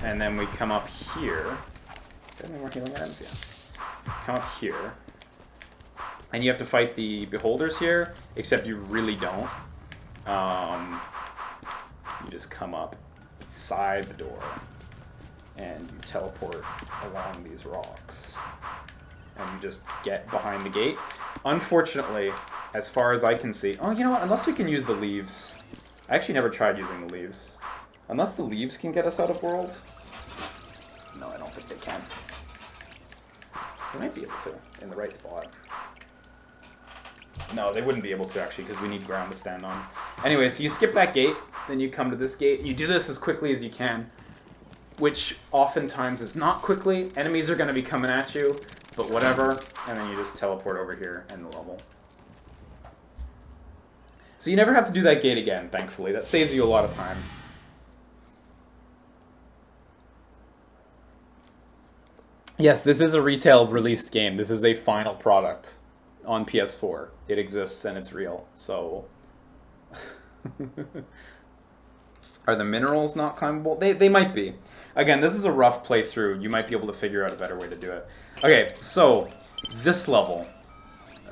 [SPEAKER 1] And then we come up here. Do I have any more healing items? Yeah. Come up here. And you have to fight the beholders here, except you really don't. You just come up beside the door. And you teleport along these rocks. And you just get behind the gate. Unfortunately, as far as I can see... Oh, you know what? Unless we can use the leaves. I actually never tried using the leaves. Unless the leaves can get us out of world. No, I don't think they can. They might be able to, in the right spot. No, they wouldn't be able to, actually, because we need ground to stand on. Anyway, so you skip that gate, then you come to this gate. You do this as quickly as you can, which oftentimes is not quickly. Enemies are going to be coming at you, but whatever. And then you just teleport over here in the level. So you never have to do that gate again, thankfully. That saves you a lot of time. Yes, this is a retail released game. This is a final product on PS4. It exists and it's real, so... Are the minerals not climbable? They might be. Again, this is a rough playthrough. You might be able to figure out a better way to do it. Okay, so this level.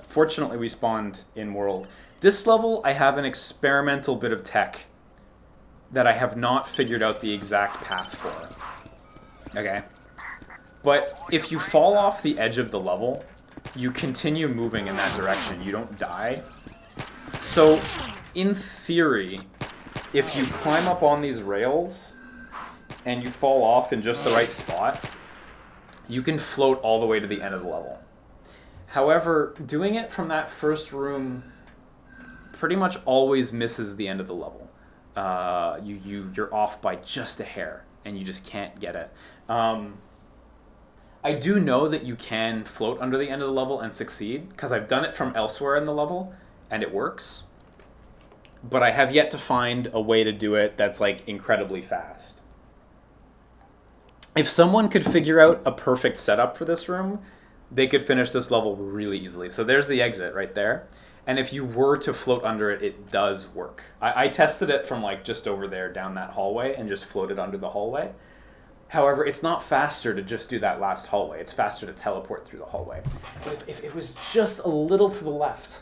[SPEAKER 1] Fortunately, we spawned in world. This level, I have an experimental bit of tech that I have not figured out the exact path for. Okay? But if you fall off the edge of the level, you continue moving in that direction. You don't die. So, in theory, if you climb up on these rails and you fall off in just the right spot, you can float all the way to the end of the level. However, doing it from that first room pretty much always misses the end of the level. You're off by just a hair, and you just can't get it. I do know that you can float under the end of the level and succeed, because I've done it from elsewhere in the level, and it works. But I have yet to find a way to do it that's, like, incredibly fast. If someone could figure out a perfect setup for this room, they could finish this level really easily. So there's the exit right there. And if you were to float under it, it does work. I tested it from like just over there down that hallway and just floated under the hallway. However, it's not faster to just do that last hallway. It's faster to teleport through the hallway. But if it was just a little to the left,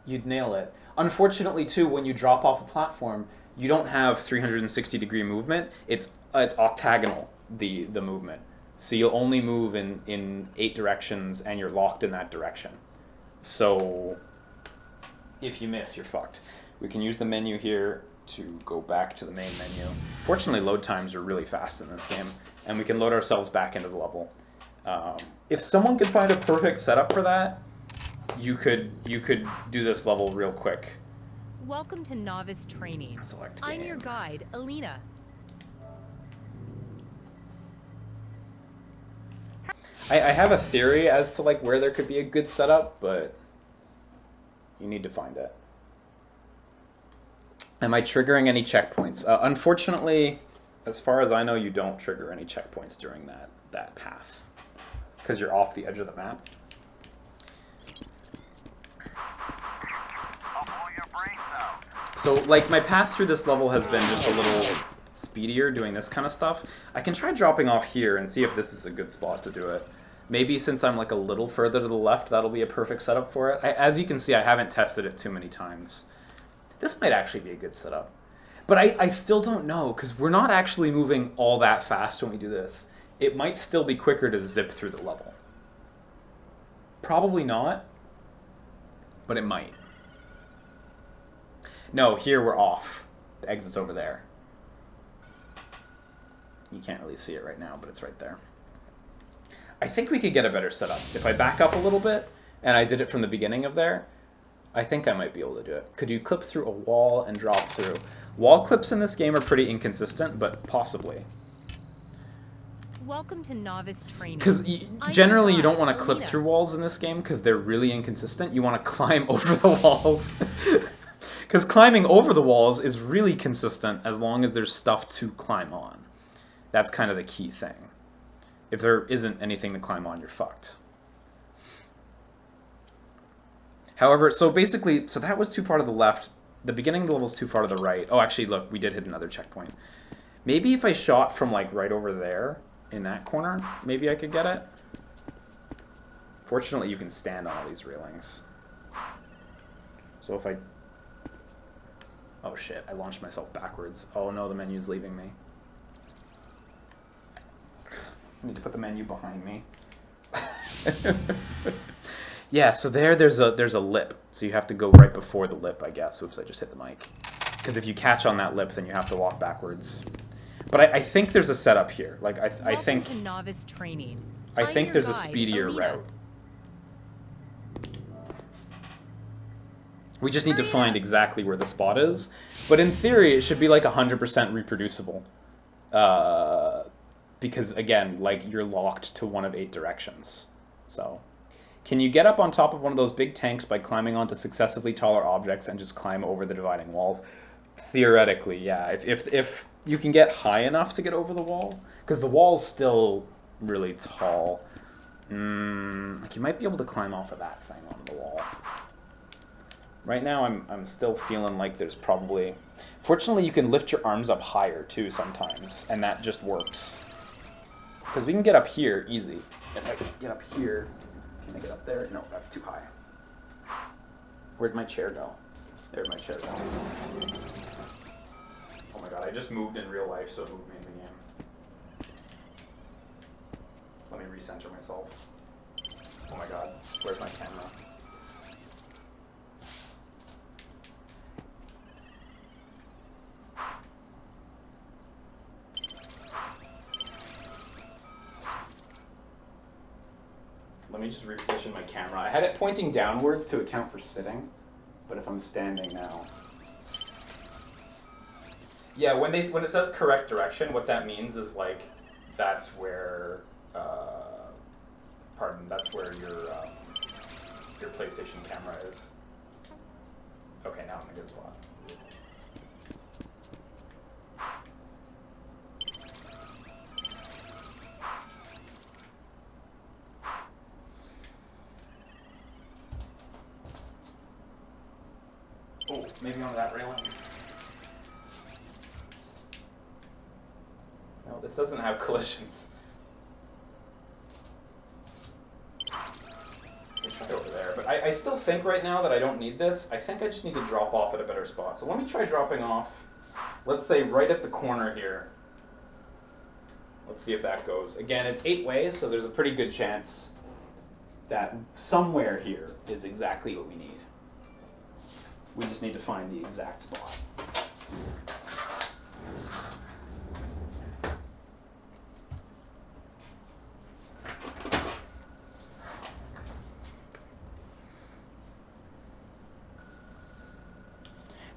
[SPEAKER 1] you'd nail it. Unfortunately, too, when you drop off a platform, you don't have 360-degree movement. It's octagonal, the movement. So you'll only move in 8 directions, and you're locked in that direction. So if you miss, you're fucked. We can use the menu here to go back to the main menu. Fortunately, load times are really fast in this game, and we can load ourselves back into the level. If someone could find a perfect setup for that, you could do this level real quick.
[SPEAKER 2] Welcome to novice training.
[SPEAKER 1] Select
[SPEAKER 2] I'm
[SPEAKER 1] game.
[SPEAKER 2] your guide, Alina.
[SPEAKER 1] I have a theory as to like where there could be a good setup, but you need to find it. Am I triggering any checkpoints? Unfortunately, as far as I know, you don't trigger any checkpoints during that path, because you're off the edge of the map. So, like, my path through this level has been just a little speedier doing this kind of stuff. I can try dropping off here and see if this is a good spot to do it. Maybe since I'm like a little further to the left, that'll be a perfect setup for it. As you can see, I haven't tested it too many times. This might actually be a good setup. But I still don't know, because we're not actually moving all that fast when we do this. It might still be quicker to zip through the level. Probably not, but it might. No, here we're off. The exit's over there. You can't really see it right now, but it's right there. I think we could get a better setup. If I back up a little bit, and I did it from the beginning of there, I think I might be able to do it. Could you clip through a wall and drop through? Wall clips in this game are pretty inconsistent, but possibly.
[SPEAKER 2] Welcome to novice training.
[SPEAKER 1] Because generally you don't want to clip through walls in this game because they're really inconsistent. You want to climb over the walls. Because climbing over the walls is really consistent as long as there's stuff to climb on. That's kind of the key thing. If there isn't anything to climb on, you're fucked. However, so basically, so that was too far to the left. The beginning of the level is too far to the right. Oh, actually, look, we did hit another checkpoint. Maybe if I shot from, like, right over there in that corner, maybe I could get it. Fortunately, you can stand on all these railings. So if I... Oh, shit, I launched myself backwards. Oh, no, the menu's leaving me. I need to put the menu behind me. Yeah, so there's a lip. So you have to go right before the lip, I guess. Oops, I just hit the mic. Because if you catch on that lip, then you have to walk backwards. But I think there's a setup here. Like I think
[SPEAKER 2] to novice training.
[SPEAKER 1] I think
[SPEAKER 2] I'm
[SPEAKER 1] there's
[SPEAKER 2] your
[SPEAKER 1] a
[SPEAKER 2] guide,
[SPEAKER 1] speedier
[SPEAKER 2] Alina.
[SPEAKER 1] route. We just need to find exactly where the spot is. But in theory, it should be like 100% reproducible. Because again, like you're locked to one of 8 directions. So, can you get up on top of one of those big tanks by climbing onto successively taller objects and just climb over the dividing walls? Theoretically, yeah. If you can get high enough to get over the wall, because the wall's still really tall. Like you might be able to climb off of that thing on the wall. Right now, I'm still feeling like there's probably Fortunately, you can lift your arms up higher too sometimes, and that just works. Because we can get up here easy. If I can get up here, can I get up there? No, that's too high. Where'd my chair go? There'd my chair go. Oh my god, I just moved in real life, so it moved me in the game. Let me recenter myself. Oh my god, where's my camera? Let me just reposition my camera. I had it pointing downwards to account for sitting, but if I'm standing now. Yeah, when it says correct direction, what that means is like that's where that's where your PlayStation camera is. Okay, now I'm in a good spot. Oh, maybe on that railing. No, this doesn't have collisions. Let me try over there. But I still think right now that I don't need this. I think I just need to drop off at a better spot. So let me try dropping off, let's say right at the corner here. Let's see if that goes. Again, it's 8 ways, so there's a pretty good chance that somewhere here is exactly what we need. We just need to find the exact spot.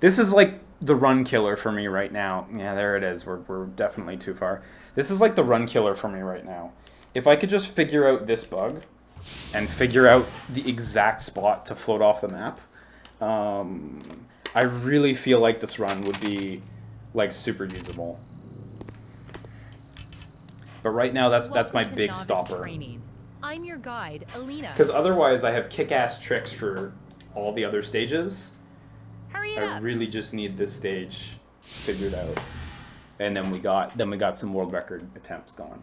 [SPEAKER 1] This is like the run killer for me right now. Yeah, there it is. We're definitely too far. This is like the run killer for me right now. If I could just figure out this bug and figure out the exact spot to float off the map, I really feel like this run would be like super usable. But right now that's my big stopper.
[SPEAKER 2] Training. I'm your guide, Alina.
[SPEAKER 1] Because otherwise I have kick-ass tricks for all the other stages.
[SPEAKER 2] Hurry
[SPEAKER 1] I
[SPEAKER 2] up.
[SPEAKER 1] really just need this stage figured out. And then we got some world record attempts going.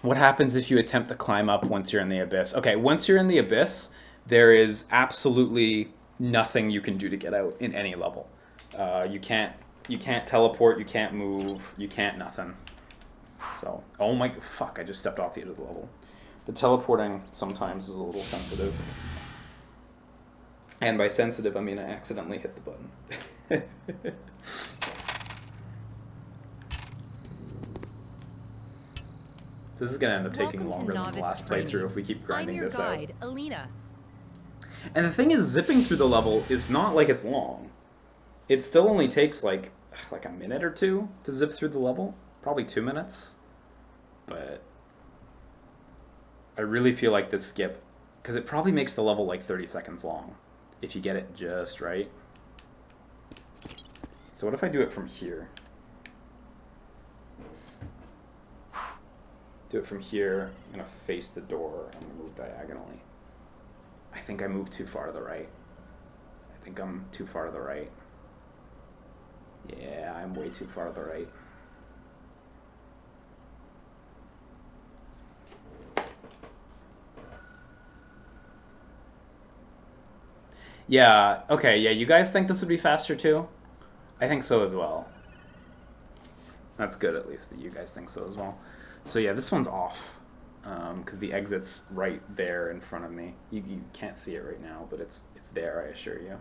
[SPEAKER 1] What happens if you attempt to climb up once you're in the abyss? Okay, once you're in the abyss, there is absolutely nothing you can do to get out in any level. You can't teleport, you can't move, you can't nothing. So, oh my, fuck, I just stepped off the edge of the level. The teleporting sometimes is a little sensitive. And by sensitive, I mean I accidentally hit the button. This is going to end up taking longer than the last playthrough if we keep grinding this out.
[SPEAKER 2] I'm your guide, Alina.
[SPEAKER 1] And the thing is, zipping through the level is not like it's long. It still only takes like a minute or two to zip through the level. Probably 2 minutes. But I really feel like this skip, because it probably makes the level like 30 seconds long if you get it just right. So what if I do it from here? Do it from here. I'm going to face the door. I'm going to move diagonally. I think I moved too far to the right. I think I'm too far to the right. Yeah, I'm way too far to the right. Yeah, okay, yeah, you guys think this would be faster too? I think so as well. That's good at least that you guys think so as well. So yeah, this one's off. Because the exit's right there in front of me. You can't see it right now, but it's there, I assure you.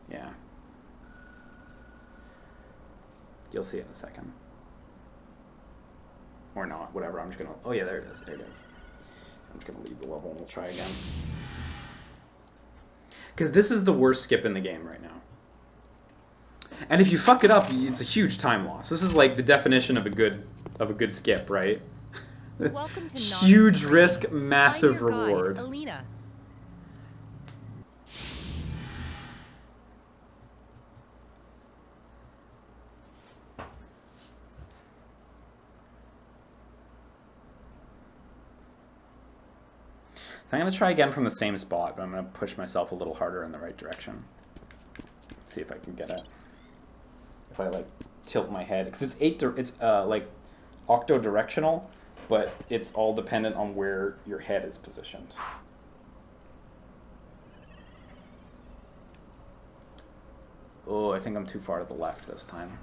[SPEAKER 1] Yeah. You'll see it in a second. Or not, whatever, I'm just gonna... Oh yeah, there it is, there it is. I'm just gonna leave the level and we'll try again. Because this is the worst skip in the game right now. And if you fuck it up, it's a huge time loss. This is like the definition of a good skip, right?
[SPEAKER 2] Welcome to
[SPEAKER 1] Huge risk, massive
[SPEAKER 2] I'm your
[SPEAKER 1] reward.
[SPEAKER 2] Guide, Alina. So I'm going to try again from the same spot, but I'm going to push myself a little harder in the right direction.
[SPEAKER 1] see if I can get it. If I like tilt my head, because it's like octo-directional, but it's all dependent on where your head is positioned. Oh, I think I'm too far to the left this time.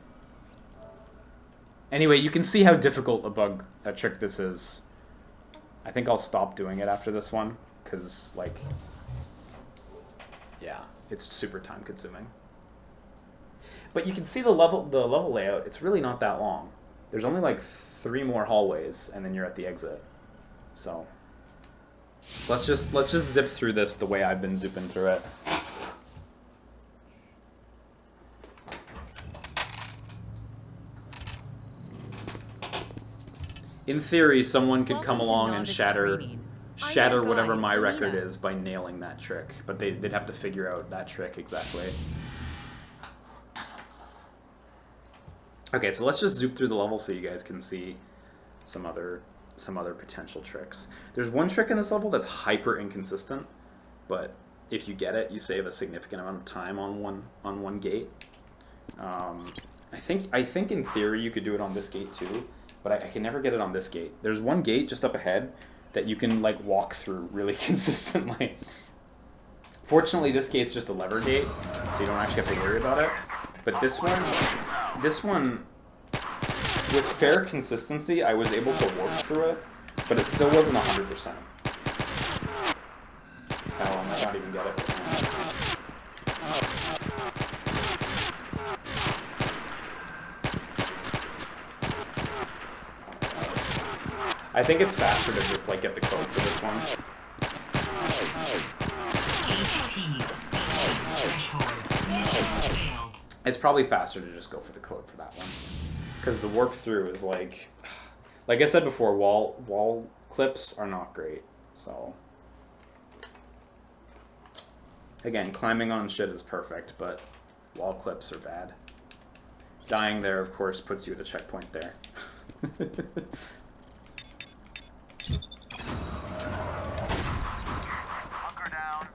[SPEAKER 1] Anyway, you can see how difficult a trick this is. I think I'll stop doing it after this one, because, like, yeah, it's super time consuming. But you can see the level layout, it's really not that long. There's only like 3 more hallways, and then you're at the exit. So let's just zip through this the way I've been zipping through it. In theory, someone could come along and shatter whatever my record is by nailing that trick, but they'd have to figure out that trick exactly. Okay, so let's just zoom through the level so you guys can see some other potential tricks. There's one trick in this level that's hyper inconsistent, but if you get it, you save a significant amount of time on one gate. I think in theory you could do it on this gate too, but I can never get it on this gate. There's one gate just up ahead that you can like walk through really consistently. Fortunately, this gate's just a lever gate, so you don't actually have to worry about it. But this one, with fair consistency, I was able to work through it, but it still wasn't 100%. Oh, I might not even get it. I think it's faster to just like get the code for this one. It's probably faster to just go for the code for that one, because the warp through is like I said before, wall clips are not great. So again, climbing on shit is perfect, but wall clips are bad. Dying there, of course, puts you at a checkpoint there.
[SPEAKER 5] Hunker down.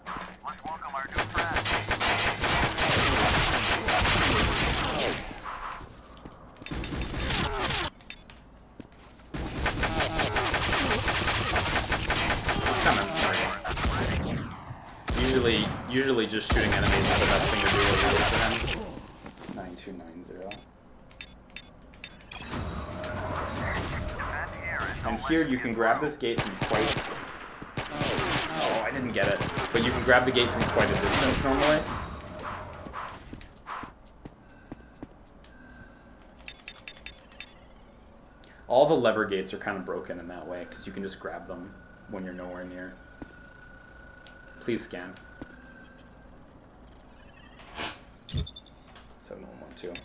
[SPEAKER 5] Let's welcome our new friend.
[SPEAKER 1] Usually just shooting enemies is the best thing to do for him. 9290. And here you can grab this gate from quite... Oh, I didn't get it. But you can grab the gate from quite a distance normally. All the lever gates are kind of broken in that way, because you can just grab them when you're nowhere near. Please scan. 7112.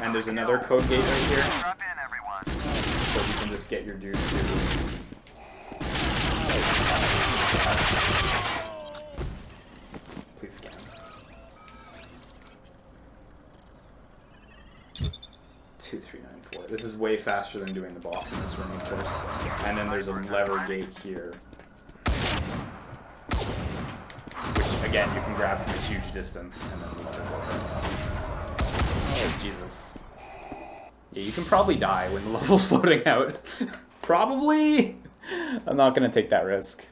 [SPEAKER 1] And there's another code gate right here. So you can just get your dude to... Please scan. Two, 3, 9, 4. This is way faster than doing the boss in this room, of course. And then there's a lever gate here, which again you can grab from a huge distance, and then the lever gate. Oh, Jesus. Yeah, you can probably die when the level's loading out. Probably. I'm not gonna take that risk.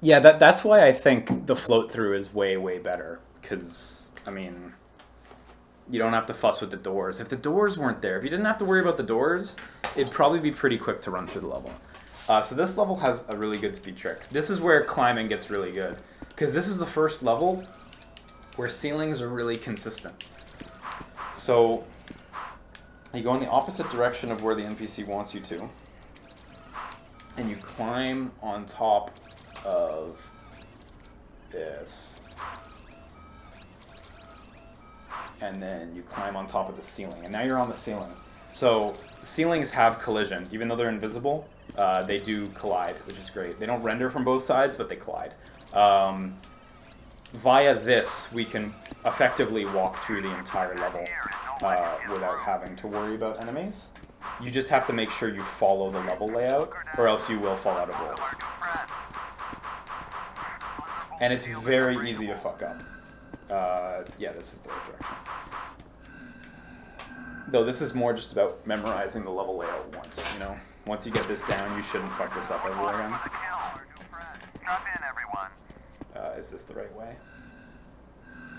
[SPEAKER 1] Yeah, that's why I think the float through is way, way better. Because, I mean, you don't have to fuss with the doors. If the doors weren't there, if you didn't have to worry about the doors, it'd probably be pretty quick to run through the level. So this level has a really good speed trick. This is where climbing gets really good. Because this is the first level where ceilings are really consistent. So you go in the opposite direction of where the NPC wants you to, and you climb on top of this, and then you climb on top of the ceiling, and now you're on the ceiling. So ceilings have collision. Even though they're invisible, they do collide, which is great. They don't render from both sides, but they collide. Via this, we can effectively walk through the entire level without having to worry about enemies. You just have to make sure you follow the level layout, or else you will fall out of world. And it's very easy to fuck up. Yeah, this is the right direction. Though this is more just about memorizing the level layout once, you know? Once you get this down, you shouldn't fuck this up ever again.
[SPEAKER 5] Drop in, everyone.
[SPEAKER 1] Is this the right way?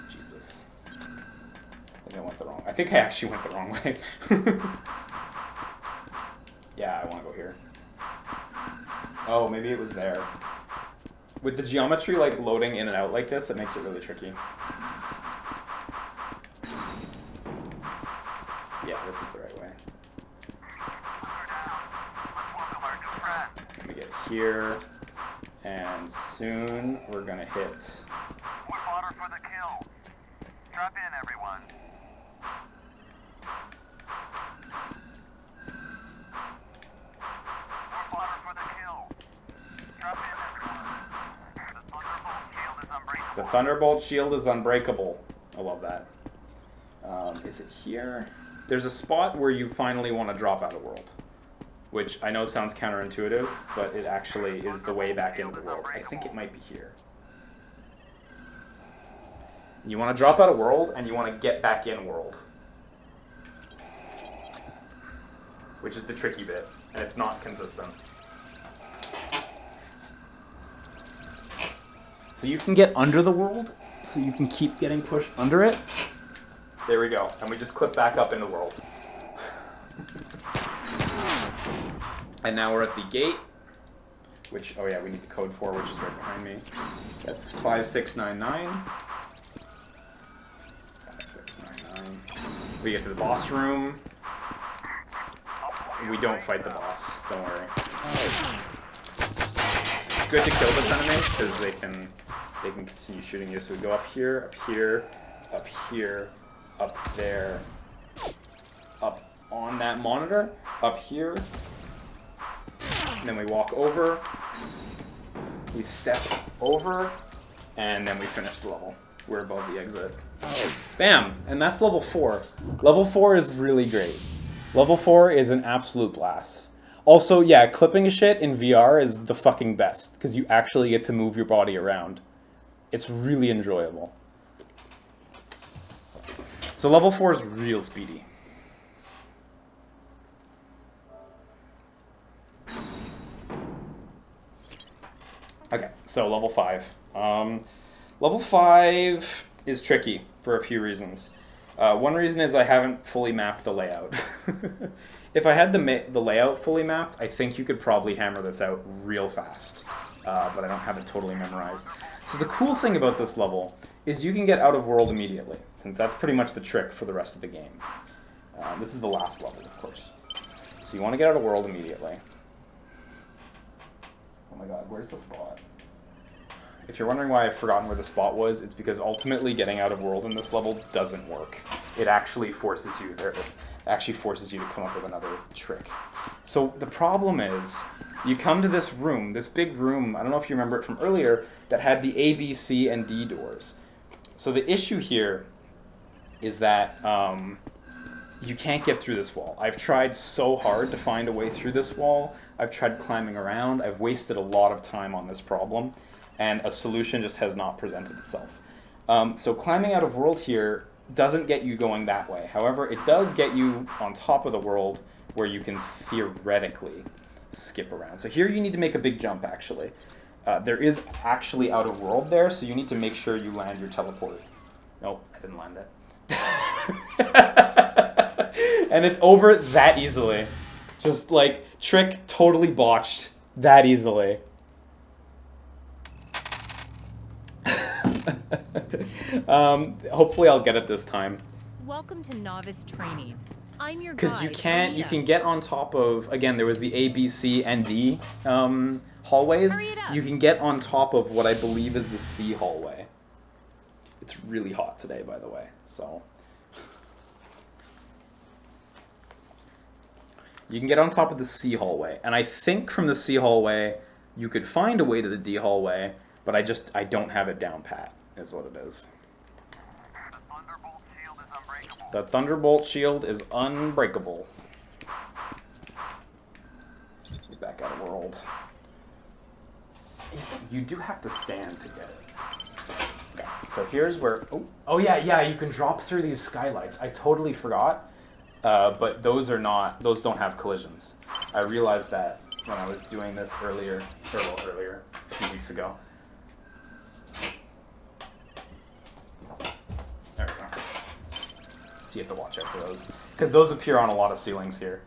[SPEAKER 1] Jesus. I think I went the wrong. I think I actually went the wrong way. Yeah, I want to go here. Oh, maybe it was there. With the geometry like loading in and out like this, it makes it really tricky. Yeah, this is the right way. We get here, and soon we're gonna hit.
[SPEAKER 5] More fodder for the kill. Drop in, everyone. More fodder for the kill. Drop in, everyone. The Thunderbolt shield is unbreakable.
[SPEAKER 1] The Thunderbolt shield is unbreakable. I love that. Is it here? There's a spot where you finally want to drop out of world, which I know sounds counterintuitive, but it actually is the way back into the world. I think it might be here. You want to drop out of world, and you want to get back in world, which is the tricky bit, and it's not consistent. So you can get under the world, so you can keep getting pushed under it. There we go, and we just clip back up into world. And now we're at the gate, which, oh yeah, we need the code for, which is right behind me. That's 5699. 5699. We get to the boss room. We don't fight the boss, don't worry. Good to kill this enemy, because they can continue shooting you. So we go up here, up here, up here, up there, up on that monitor, up here. And then we walk over, we step over, and then we finish the level. We're above the exit. Bam! And that's level 4. Level 4 is really great. Level 4 is an absolute blast. Also, yeah, clipping shit in VR is the fucking best, because you actually get to move your body around. It's really enjoyable. So level 4 is real speedy. Okay, so level 5. Level 5 is tricky for a few reasons. One reason is I haven't fully mapped the layout. If I had the layout fully mapped, I think you could probably hammer this out real fast. But I don't have it totally memorized. So the cool thing about this level is you can get out of world immediately, since that's pretty much the trick for the rest of the game. This is the last level, of course. So you want to get out of world immediately. Oh my god, where's the spot? If you're wondering why I've forgotten where the spot was, it's because ultimately getting out of world in this level doesn't work. It actually forces you, there it is, actually forces you to come up with another trick. So the problem is, you come to this room, this big room, I don't know if you remember it from earlier, that had the A, B, C, and D doors. So the issue here is that you can't get through this wall. I've tried so hard to find a way through this wall. I've tried climbing around. I've wasted a lot of time on this problem, and a solution just has not presented itself. So climbing out of world here doesn't get you going that way. However, it does get you on top of the world where you can theoretically skip around. So here you need to make a big jump, actually. There is actually out of world there, so you need to make sure you land your teleport. Nope, I didn't land it. And it's over that easily. Just like, trick totally botched that easily. Hopefully I'll get it this time.
[SPEAKER 2] Welcome to novice training. I'm your guide.
[SPEAKER 1] Because you can
[SPEAKER 2] Anita.
[SPEAKER 1] get on top of, again, there was the A, B, C, and D hallways.
[SPEAKER 2] Hurry it up.
[SPEAKER 1] You can get on top of what I believe is the C hallway. It's really hot today, by the way, so. You can get on top of the C hallway, and I think from the C hallway you could find a way to the D hallway, but I don't have it down pat, is what it is. The Thunderbolt shield is unbreakable. Get back out of world. You do have to stand to get it. so here's where... Oh yeah, you can drop through these skylights. I totally forgot. But those don't have collisions. I realized that when I was doing this earlier, a few weeks ago. There we go. So you have to watch out for those. Because those appear on a lot of ceilings here.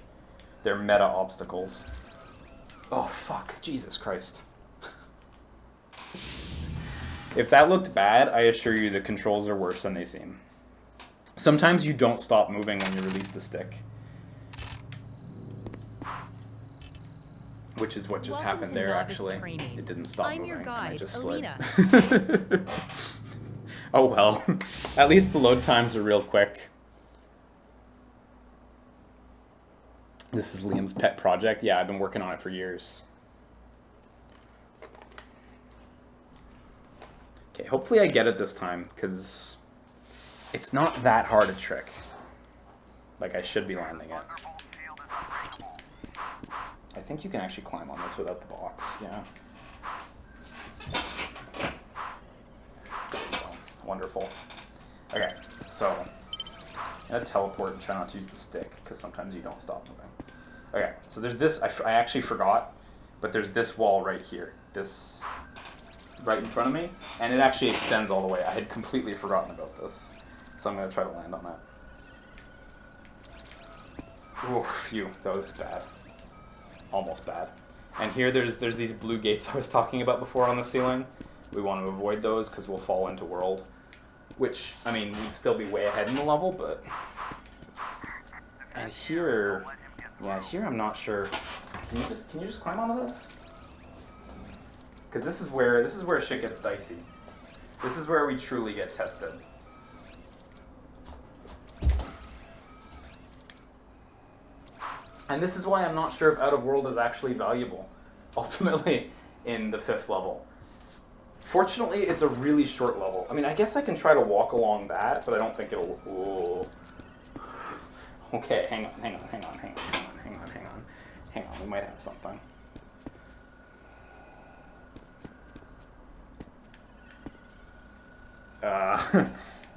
[SPEAKER 1] They're meta obstacles. Oh, fuck. Jesus Christ. If that looked bad, I assure you the controls are worse than they seem. Sometimes you don't stop moving when you release the stick. Which is what just happened there, actually.
[SPEAKER 2] Training.
[SPEAKER 1] It didn't stop moving.
[SPEAKER 2] Your guide,
[SPEAKER 1] I just
[SPEAKER 2] Alina.
[SPEAKER 1] slid. Oh well. At least the load times are real quick. This is Liam's pet project. Yeah, I've been working on it for years. Okay, hopefully I get it this time, because it's not that hard a trick. Like, I should be landing it. I think you can actually climb on this without the box, yeah. Wonderful. Okay, so I'm going to teleport and try not to use the stick, because sometimes you don't stop moving. Okay, so there's this, I actually forgot, but there's this wall right here. This right in front of me, and it actually extends all the way. I had completely forgotten about this, so I'm going to try to land on that. Ooh, phew, that was bad. Almost bad. And here there's these blue gates I was talking about before on the ceiling. We want to avoid those because we'll fall into world, which, I mean, we'd still be way ahead in the level, but... And here... Yeah, here I'm not sure. Can you just climb onto this? Because this is where shit gets dicey. This is where we truly get tested. And this is why I'm not sure if Out of World is actually valuable, ultimately, in the 5th level. Fortunately, it's a really short level. I mean, I guess I can try to walk along that, but I don't think it'll... Ooh. Okay, hang on, we might have something.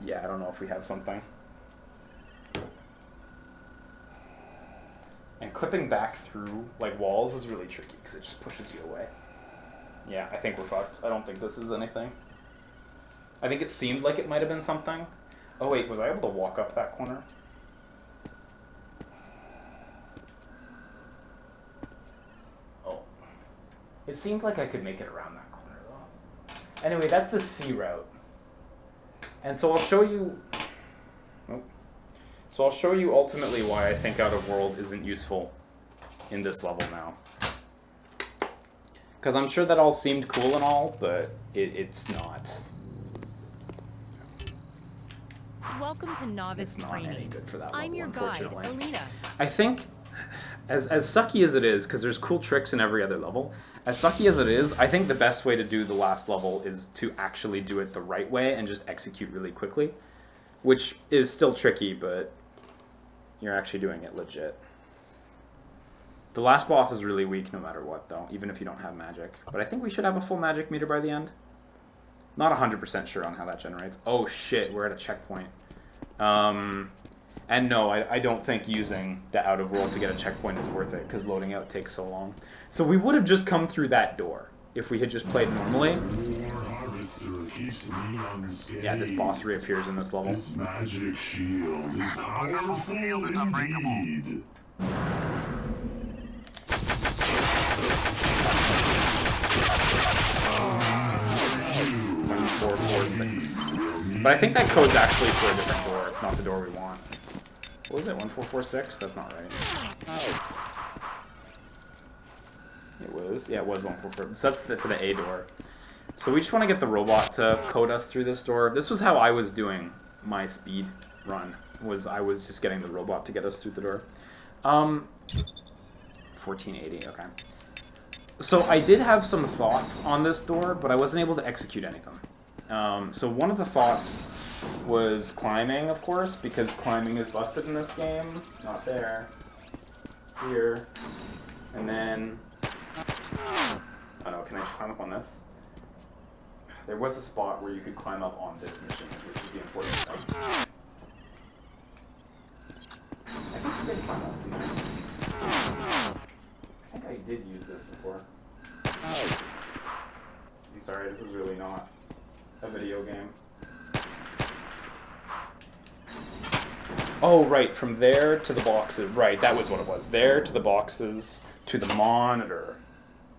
[SPEAKER 1] Yeah, I don't know if we have something. And clipping back through, like, walls is really tricky, because it just pushes you away. Yeah, I think we're fucked. I don't think this is anything. I think it seemed like it might have been something. Oh wait, was I able to walk up that corner? Oh. It seemed like I could make it around that corner, though. Anyway, that's the C route. And so I'll show you... Oh. So I'll show you ultimately why I think Out of World isn't useful in this level now. Because I'm sure that all seemed cool and all, but it's not.
[SPEAKER 2] Welcome to novice
[SPEAKER 1] It's not
[SPEAKER 2] training.
[SPEAKER 1] any good for that level,
[SPEAKER 2] I'm your guide,
[SPEAKER 1] unfortunately.
[SPEAKER 2] Alina.
[SPEAKER 1] I think, as sucky as it is, because there's cool tricks in every other level, as sucky as it is, I think the best way to do the last level is to actually do it the right way and just execute really quickly. Which is still tricky, but you're actually doing it legit. The last boss is really weak no matter what, though, even if you don't have magic. But I think we should have a full magic meter by the end. Not 100% sure on how that generates. Oh shit, we're at a checkpoint. And no, I don't think using the Out of World to get a checkpoint is worth it, because loading out takes so long. So we would have just come through that door if we had just played normally. Yeah, this boss reappears in this level.
[SPEAKER 3] This magic shield is powerful indeed.
[SPEAKER 1] 1446. But I think that code's actually for a different door. It's not the door we want. What was it? 1446? That's not right. It was. Yeah, it was 144. So that's for the A door. So we just want to get the robot to code us through this door. This was how I was doing my speed run. I was just getting the robot to get us through the door. 1480. Okay. So I did have some thoughts on this door, but I wasn't able to execute anything. So one of the thoughts was climbing, of course, because climbing is busted in this game. Not there. Here. And then... Oh no, can I just climb up on this? There was a spot where you could climb up on this mission, which is the important thing. I think you did climb up. I think I did use this before. I'm sorry, this is really not a video game. Oh, right, from there to the boxes. Right, that was what it was. There to the boxes, to the monitor.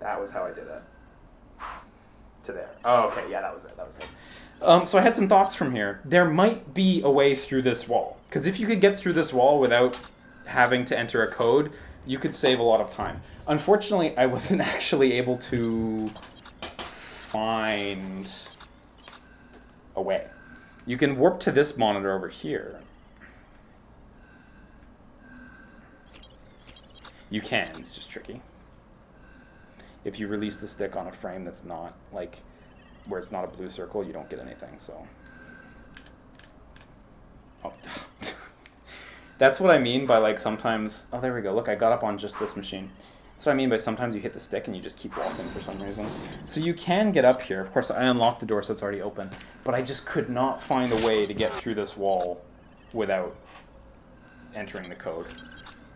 [SPEAKER 1] That was how I did it. To there. Oh, okay, yeah, that was it. So I had some thoughts from here. There might be a way through this wall. Because if you could get through this wall without having to enter a code, you could save a lot of time. Unfortunately, I wasn't actually able to find a way. You can warp to this monitor over here. You can, it's just tricky. If you release the stick on a frame that's not, like, where it's not a blue circle, you don't get anything, so. Oh. That's what I mean by, like, sometimes, oh, there we go, look, I got up on just this machine. That's what I mean by sometimes you hit the stick and you just keep walking for some reason. So you can get up here. Of course, I unlocked the door, so it's already open. But I just could not find a way to get through this wall without entering the code.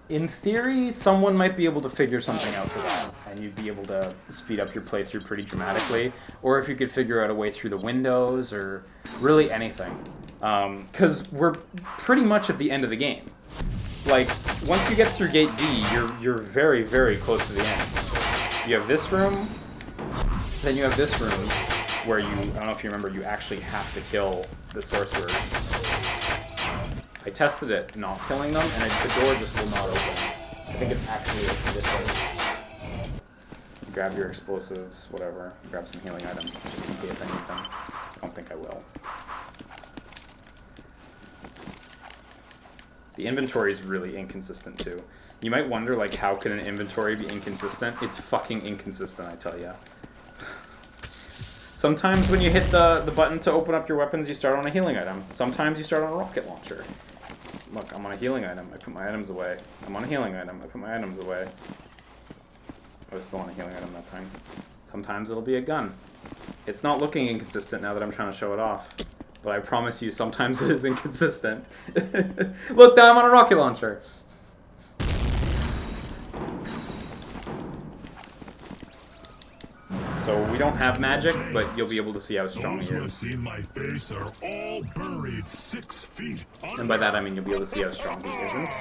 [SPEAKER 1] In theory, someone might be able to figure something out for that, and you'd be able to speed up your playthrough pretty dramatically. Or if you could figure out a way through the windows, or really anything. Because we're pretty much at the end of the game. Like, once you get through Gate D, you're very, very close to the end. You have this room, then you have this room, where you, I don't know if you remember, you actually have to kill the sorcerers. I tested it, not killing them, and the door just will not open. I think it's actually this way. Grab your explosives, whatever. Grab some healing items, just in case I need them. I don't think I will. The inventory is really inconsistent, too. You might wonder, like, how can an inventory be inconsistent? It's fucking inconsistent, I tell ya. Sometimes when you hit the button to open up your weapons, you start on a healing item. Sometimes you start on a rocket launcher. Look, I'm on a healing item. I put my items away. I'm on a healing item. I put my items away. I was still on a healing item that time. Sometimes it'll be a gun. It's not looking inconsistent now that I'm trying to show it off. But I promise you, sometimes it is inconsistent. Look, now I'm on a rocket launcher. So we don't have magic, but you'll be able to see how strong he
[SPEAKER 3] Those who have
[SPEAKER 1] is.
[SPEAKER 3] seen my face are all buried 6 feet under.
[SPEAKER 1] And by that I mean you'll be able to see how strong he isn't.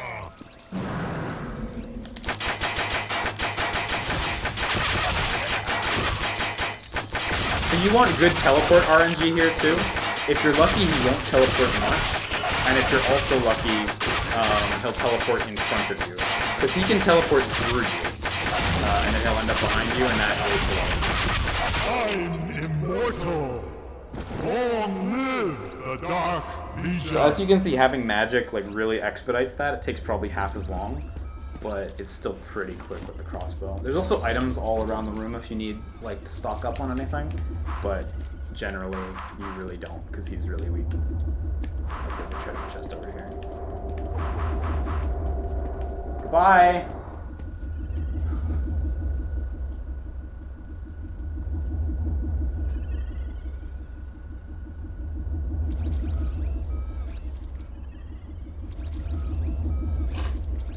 [SPEAKER 1] So you want good teleport RNG here too. If you're lucky, he won't teleport much. And if you're also lucky, he'll teleport in front of you. Because he can teleport through you. And then he'll end up behind you, and that wastes a lot of time.
[SPEAKER 3] I'm immortal. Long live the Dark Legion.
[SPEAKER 1] So as you can see, having magic like really expedites that. It takes probably half as long, but it's still pretty quick with the crossbow. There's also items all around the room if you need like to stock up on anything, but generally you really don't because he's really weak. Like there's a treasure chest over here. Goodbye.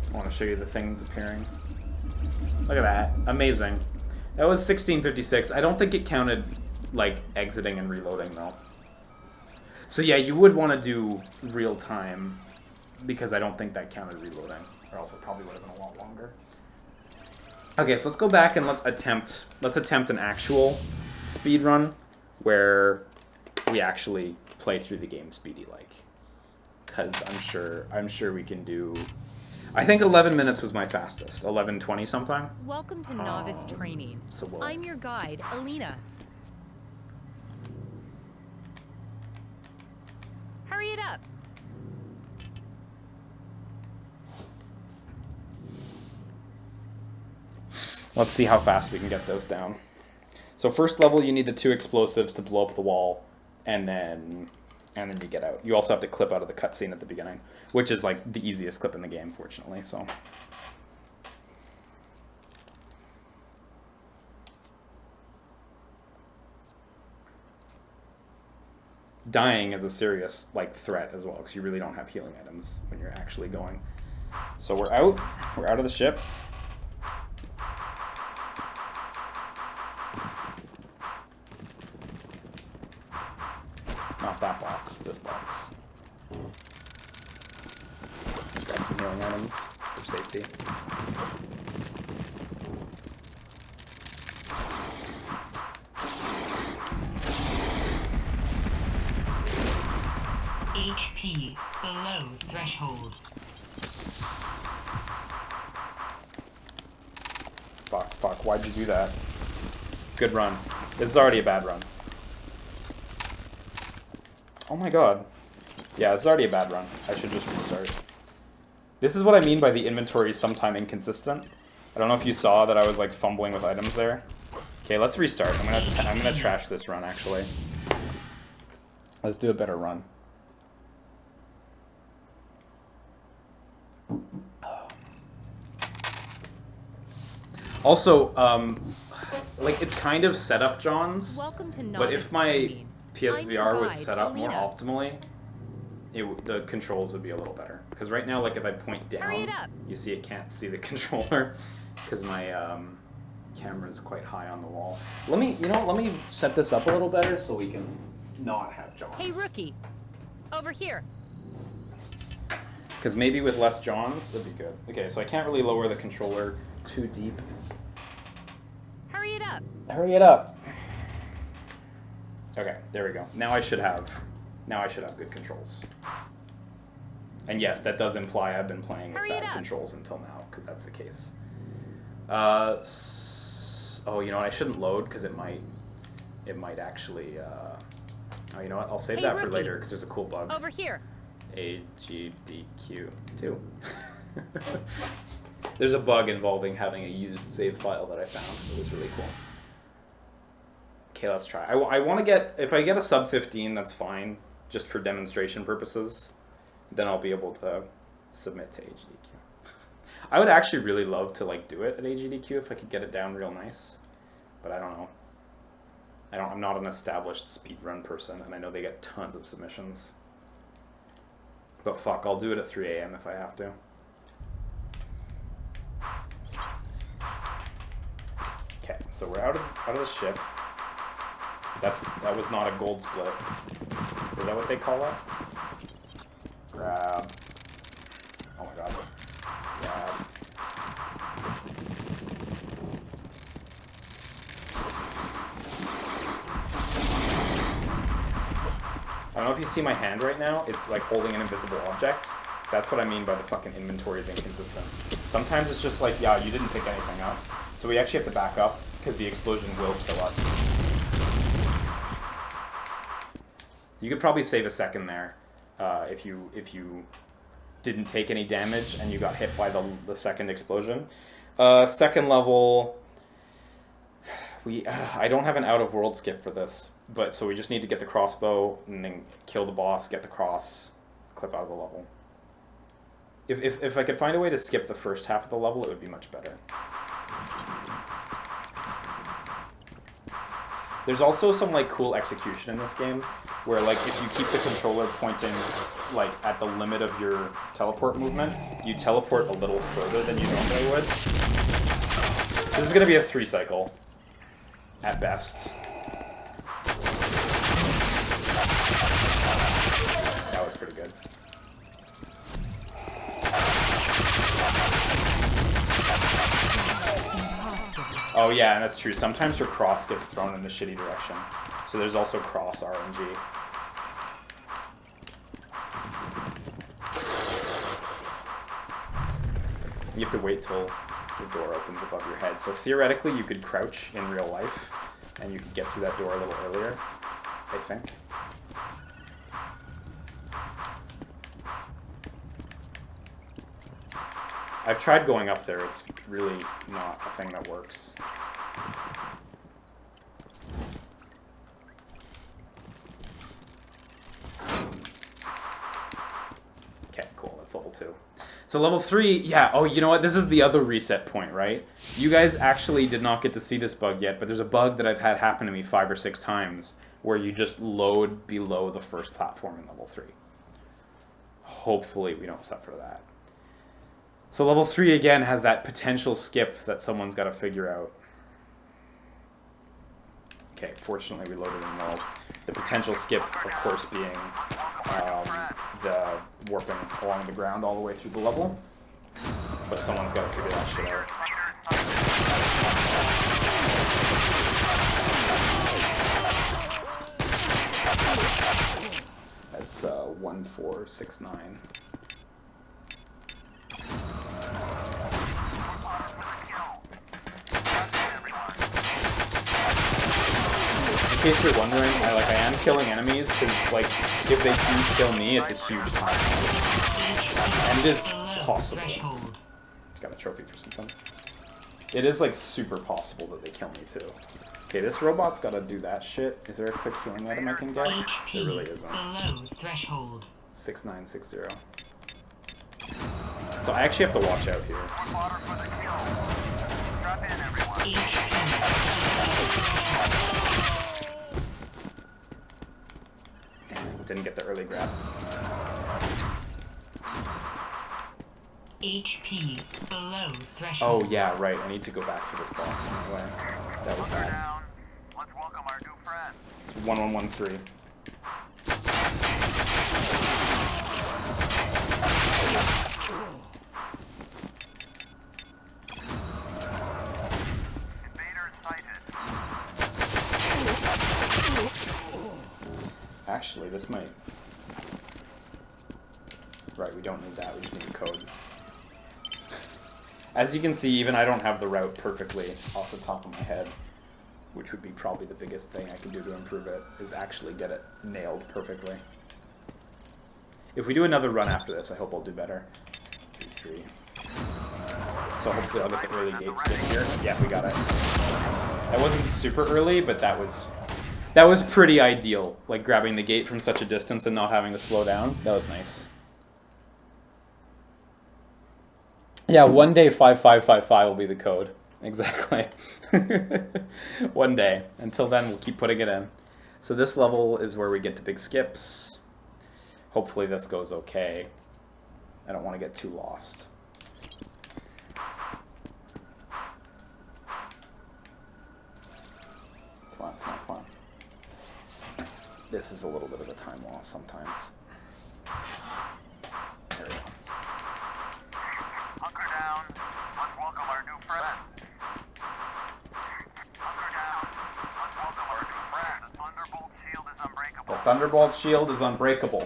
[SPEAKER 1] I want to show you the things appearing. Look at that. Amazing. That was 1656. I don't think it counted, like, exiting and reloading, though. So yeah, you would want to do real time, because I don't think that counted reloading, or else it probably would have been a lot longer. Okay, so let's go back and let's attempt an actual speed run, where we actually play through the game speedy-like. Because I'm sure we can do... I think 11 minutes was my fastest. 11:20 sometime.
[SPEAKER 2] Welcome to novice training.
[SPEAKER 1] So we'll...
[SPEAKER 2] I'm your guide, Alina. Hurry it up.
[SPEAKER 1] Let's see how fast we can get those down. So first level, you need the 2 explosives to blow up the wall, and then you get out. You also have to clip out of the cutscene at the beginning, which is like the easiest clip in the game, fortunately. So. dying is a serious like threat as well, because you really don't have healing items when you're actually going. So we're out. We're out of the ship. Not that box. This box. Grab some healing items for safety.
[SPEAKER 4] HP below threshold.
[SPEAKER 1] Fuck, why'd you do that? Good run. This is already a bad run. Oh my god. Yeah, this is already a bad run. I should just restart. This is what I mean by the inventory is sometime inconsistent. I don't know if you saw that I was like fumbling with items there. Okay, let's restart. I'm gonna trash this run actually. Let's do a better run. Also, like it's kind of setup John's,
[SPEAKER 2] Welcome to
[SPEAKER 1] but if my
[SPEAKER 2] training.
[SPEAKER 1] PSVR was
[SPEAKER 2] guide,
[SPEAKER 1] set up more
[SPEAKER 2] Alina.
[SPEAKER 1] optimally, the controls would be a little better. Because right now, like if I point
[SPEAKER 2] Hurry it
[SPEAKER 1] down,
[SPEAKER 2] up.
[SPEAKER 1] you see it can't see the controller because my camera is quite high on the wall. Let me set this up a little better so we can not have John's.
[SPEAKER 2] Hey, rookie. Over here.
[SPEAKER 1] Because maybe with less Johns, that'd be good. Okay, so I can't really lower the controller too deep.
[SPEAKER 2] Hurry it up.
[SPEAKER 1] Hurry it up. Okay, there we go. Now I should have good controls. And yes, that does imply I've been playing with
[SPEAKER 2] Hurry it
[SPEAKER 1] bad
[SPEAKER 2] up.
[SPEAKER 1] controls until now, because that's the case. Oh, you know what? I shouldn't load because it might actually. Oh, you know what? I'll save
[SPEAKER 2] Hey,
[SPEAKER 1] that for
[SPEAKER 2] rookie.
[SPEAKER 1] later because there's a cool bug.
[SPEAKER 2] Over here.
[SPEAKER 1] AGDQ 2. There's a bug involving having a used save file that I found. It was really cool. Okay, let's try. I want to get, if I get a sub 15, that's fine, just for demonstration purposes. Then I'll be able to submit to AGDQ. I would actually really love to like do it at AGDQ if I could get it down real nice, but I don't know. I'm not an established speedrun person, and I know they get tons of submissions. But fuck, I'll do it at 3 a.m. if I have to. Okay, so we're out of the ship. That was not a gold split. Is that what they call that? Grab. Oh my god. Grab. I don't know if you see my hand right now. It's like holding an invisible object. That's what I mean by the fucking inventory is inconsistent. Sometimes it's just like, yeah, you didn't pick anything up. So we actually have to back up because the explosion will kill us. You could probably save a second there if you didn't take any damage and you got hit by the second explosion. Second level, I don't have an out-of-world skip for this, but so we just need to get the crossbow and then kill the boss, get the cross, clip out of the level. If I could find a way to skip the first half of the level, it would be much better. There's also some like cool execution in this game, where like if you keep the controller pointing like at the limit of your teleport movement, you teleport a little further than you normally would. This is gonna be a 3 cycle, at best. That was pretty good. Oh yeah, and that's true. Sometimes your cross gets thrown in the shitty direction. So there's also cross RNG. You have to wait till the door opens above your head. So theoretically you could crouch in real life and you could get through that door a little earlier, I think. I've tried going up there, it's really not a thing that works. Okay, cool, that's level 2. So level 3, yeah, oh, you know what, this is the other reset point, right? You guys actually did not get to see this bug yet, but there's a bug that I've had happen to me 5 or 6 times, where you just load below the first platform in level 3. Hopefully we don't suffer that. So level 3 again has that potential skip that someone's got to figure out. Okay, fortunately we loaded in well. The potential skip, of course, being the warping along the ground all the way through the level. But someone's got to figure that shit out. That's 1469. In case you're wondering, I am killing enemies because if they do kill me, it's a huge time loss. And it is possible. Got a trophy for something. It is super possible that they kill me too. Okay, this robot's got to do that shit. Is there a quick healing item I can get? There really isn't. 6960. So I actually have to watch out here. Didn't get the early grab.
[SPEAKER 4] HP below threshold.
[SPEAKER 1] Oh yeah, right. I need to go back for this box anyway. That was bad.
[SPEAKER 5] Let's welcome our new friend.
[SPEAKER 1] It's 1113.
[SPEAKER 5] Invaders sighted.
[SPEAKER 1] Actually, this might... Right, we don't need that. We just need the code. As you can see, even I don't have the route perfectly off the top of my head, which would be probably the biggest thing I can do to improve it, is actually get it nailed perfectly. If we do another run after this, I hope I'll do better. 2, 3. So hopefully I'll get the early gate skip here. Yeah, we got it. That wasn't super early, but that was pretty ideal. Grabbing the gate from such a distance and not having to slow down. That was nice. Yeah, one day 5555 will be the code. Exactly. One day. Until then, we'll keep putting it in. So this level is where we get to big skips. Hopefully this goes okay. I don't want to get too lost. Come on, come on, come on. This is a little bit of a time loss sometimes. There we go.
[SPEAKER 5] Hunker down. Let's welcome our new friend. Hunker down. Let's welcome our new friend. The Thunderbolt shield is unbreakable.
[SPEAKER 1] The Thunderbolt shield is unbreakable.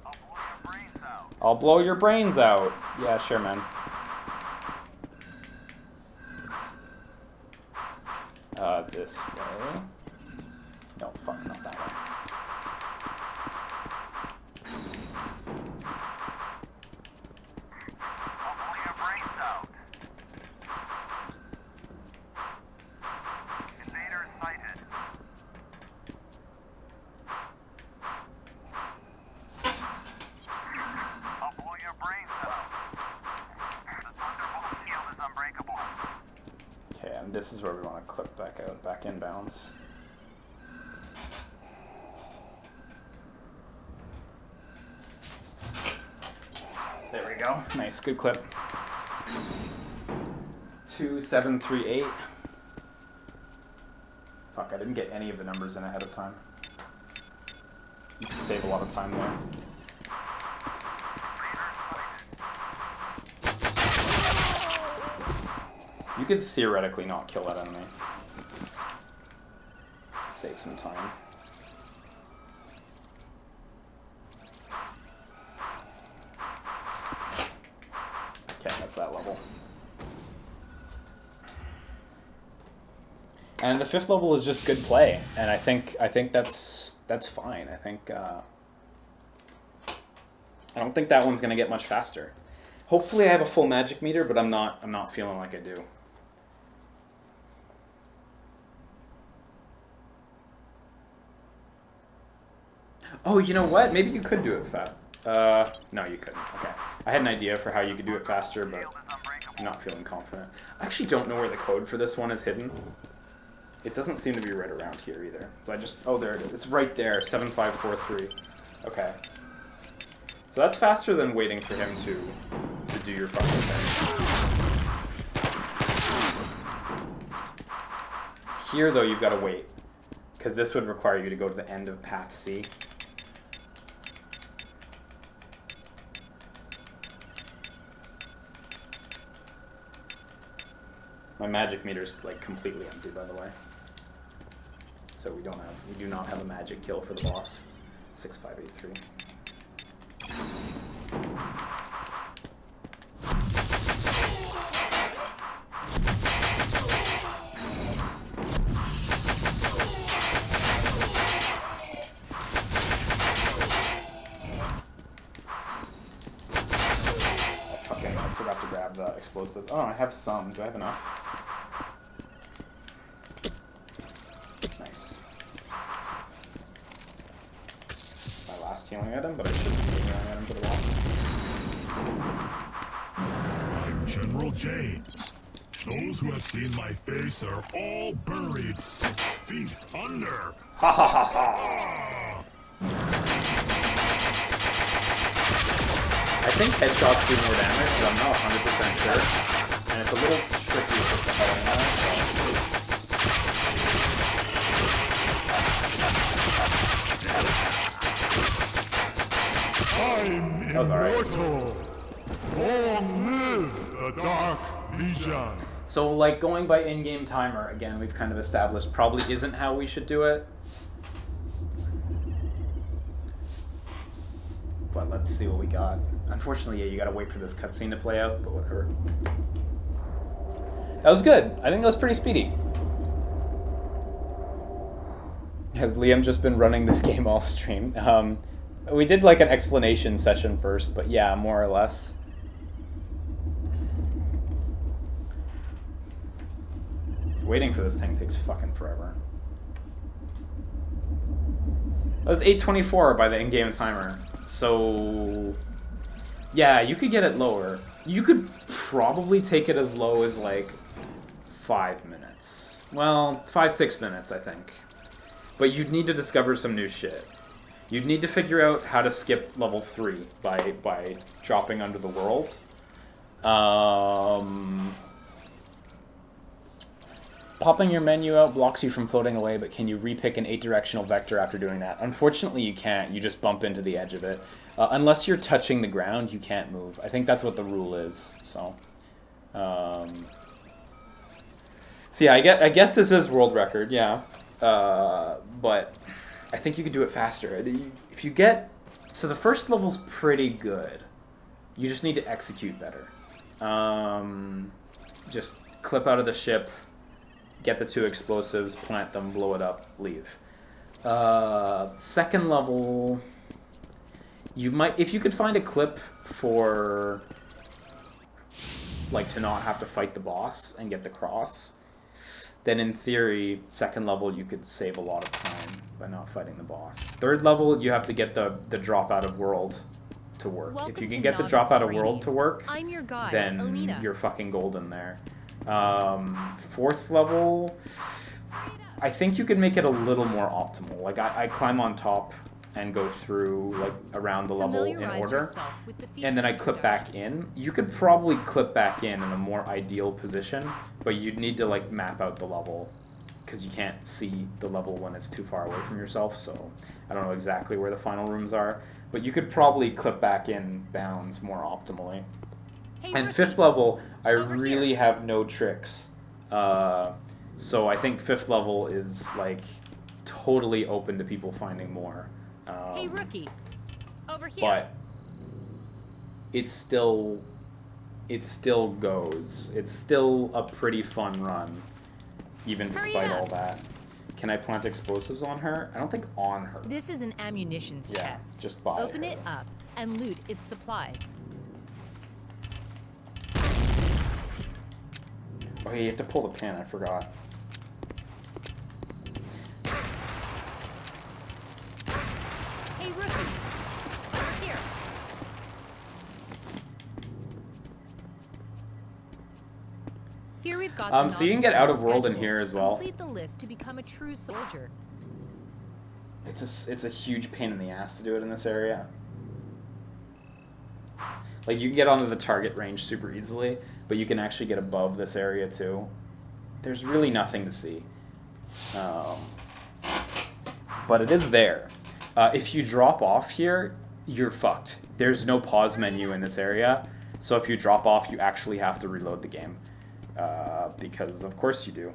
[SPEAKER 5] I'll blow your brains out.
[SPEAKER 1] I'll blow your brains out. Yeah, sure, man. This way. No, fuck, not that way.
[SPEAKER 5] I'll blow your brains out. Invaders sighted. I'll blow your brains out. The Thunderbolt shield is unbreakable.
[SPEAKER 1] Okay, and this is where we want to clip back out, back inbounds. There we go. Nice, good clip. 2738. Fuck, I didn't get any of the numbers in ahead of time. You can save a lot of time there. You could theoretically not kill that enemy. Save some time. Okay, that's that level. And the 5th level is just good play, and I think that's fine. I think I don't think that one's gonna get much faster. Hopefully, I have a full magic meter, but I'm not feeling like I do. Oh, you know what? Maybe you could do it fast. No, you couldn't. Okay. I had an idea for how you could do it faster, but I'm not feeling confident. I actually don't know where the code for this one is hidden. It doesn't seem to be right around here either. So I just... Oh, there it is. It's right there. 7543. Okay. So that's faster than waiting for him to do your fucking thing. Here, though, you've got to wait. Because this would require you to go to the end of Path C. My magic meter's like completely empty, by the way. So we do not have a magic kill for the boss. 6583. I forgot to grab the explosive. Oh, I have some. Do I have enough? Nice. My last healing item, but I shouldn't be healing item to the boss.
[SPEAKER 3] I'm General James. Those who have seen my face are all buried 6 feet under.
[SPEAKER 1] Ha ha ha ha! I think headshots do more damage, but I'm not 100% sure. And it's a little tricky with the hell now,
[SPEAKER 3] I'm
[SPEAKER 1] that was alright.
[SPEAKER 3] immortal. Long live the Dark Legion.
[SPEAKER 1] So, like, going by in-game timer, again, we've kind of established probably isn't how we should do it. But let's see what we got. Unfortunately, yeah, you gotta wait for this cutscene to play out, but whatever. That was good. I think that was pretty speedy. Has Liam just been running this game all stream? We did like an explanation session first, but yeah, more or less. Waiting for this thing takes fucking forever. That was 8:24 by the in-game timer. So, yeah, you could get it lower. You could probably take it as low as like 5 minutes. Well, 5-6 minutes, I think. But you'd need to discover some new shit. You'd need to figure out how to skip level 3 by dropping under the world. Popping your menu out blocks you from floating away, but can you repick an 8-directional vector after doing that? Unfortunately, you can't. You just bump into the edge of it. Unless you're touching the ground, you can't move. I think that's what the rule is. So yeah, I guess this is world record, yeah. But I think you could do it faster. If you get... So the first level's pretty good. You just need to execute better. Just clip out of the ship, get the 2 explosives, plant them, blow it up, leave. Second level, you might, if you could find a clip for, like, to not have to fight the boss and get the cross, then in theory, second level you could save a lot of time by not fighting the boss. Third level, you have to get the drop out of world to work. If you can get the drop out of world to work,
[SPEAKER 2] I'm your guide,
[SPEAKER 1] then
[SPEAKER 2] Alita.
[SPEAKER 1] you're fucking golden there. Fourth level, I think you could make it a little more optimal. Like, I climb on top and go through, like, around the level in order, and then I clip back in. You could probably clip back in a more ideal position, but you'd need to, like, map out the level, because you can't see the level when it's too far away from yourself, so I don't know exactly where the final rooms are, but you could probably clip back in bounds more optimally. And fifth level, I really have no tricks. So I think fifth level is, like, totally open to people finding more.
[SPEAKER 2] Hey, rookie. Over here.
[SPEAKER 1] But it still goes. It's still a pretty fun run, even despite all that. Can I plant explosives on her? I don't think on her.
[SPEAKER 2] This is an ammunitions chest.
[SPEAKER 1] Just by
[SPEAKER 2] Open
[SPEAKER 1] her.
[SPEAKER 2] it up and loot its supplies.
[SPEAKER 1] Oh, you have to pull the pin. I forgot.
[SPEAKER 2] Hey, rookie. Over here. Here we've You've got the
[SPEAKER 1] So you can
[SPEAKER 2] novice
[SPEAKER 1] get out of
[SPEAKER 2] training
[SPEAKER 1] world in
[SPEAKER 2] schedule.
[SPEAKER 1] here as well.
[SPEAKER 2] Complete the list to become a true soldier.
[SPEAKER 1] It's a huge pain in the ass to do it in this area. Like, you can get onto the target range super easily, but you can actually get above this area too. There's really nothing to see. But it is there. If you drop off here, you're fucked. There's no pause menu in this area, so if you drop off, you actually have to reload the game. Because of course you do.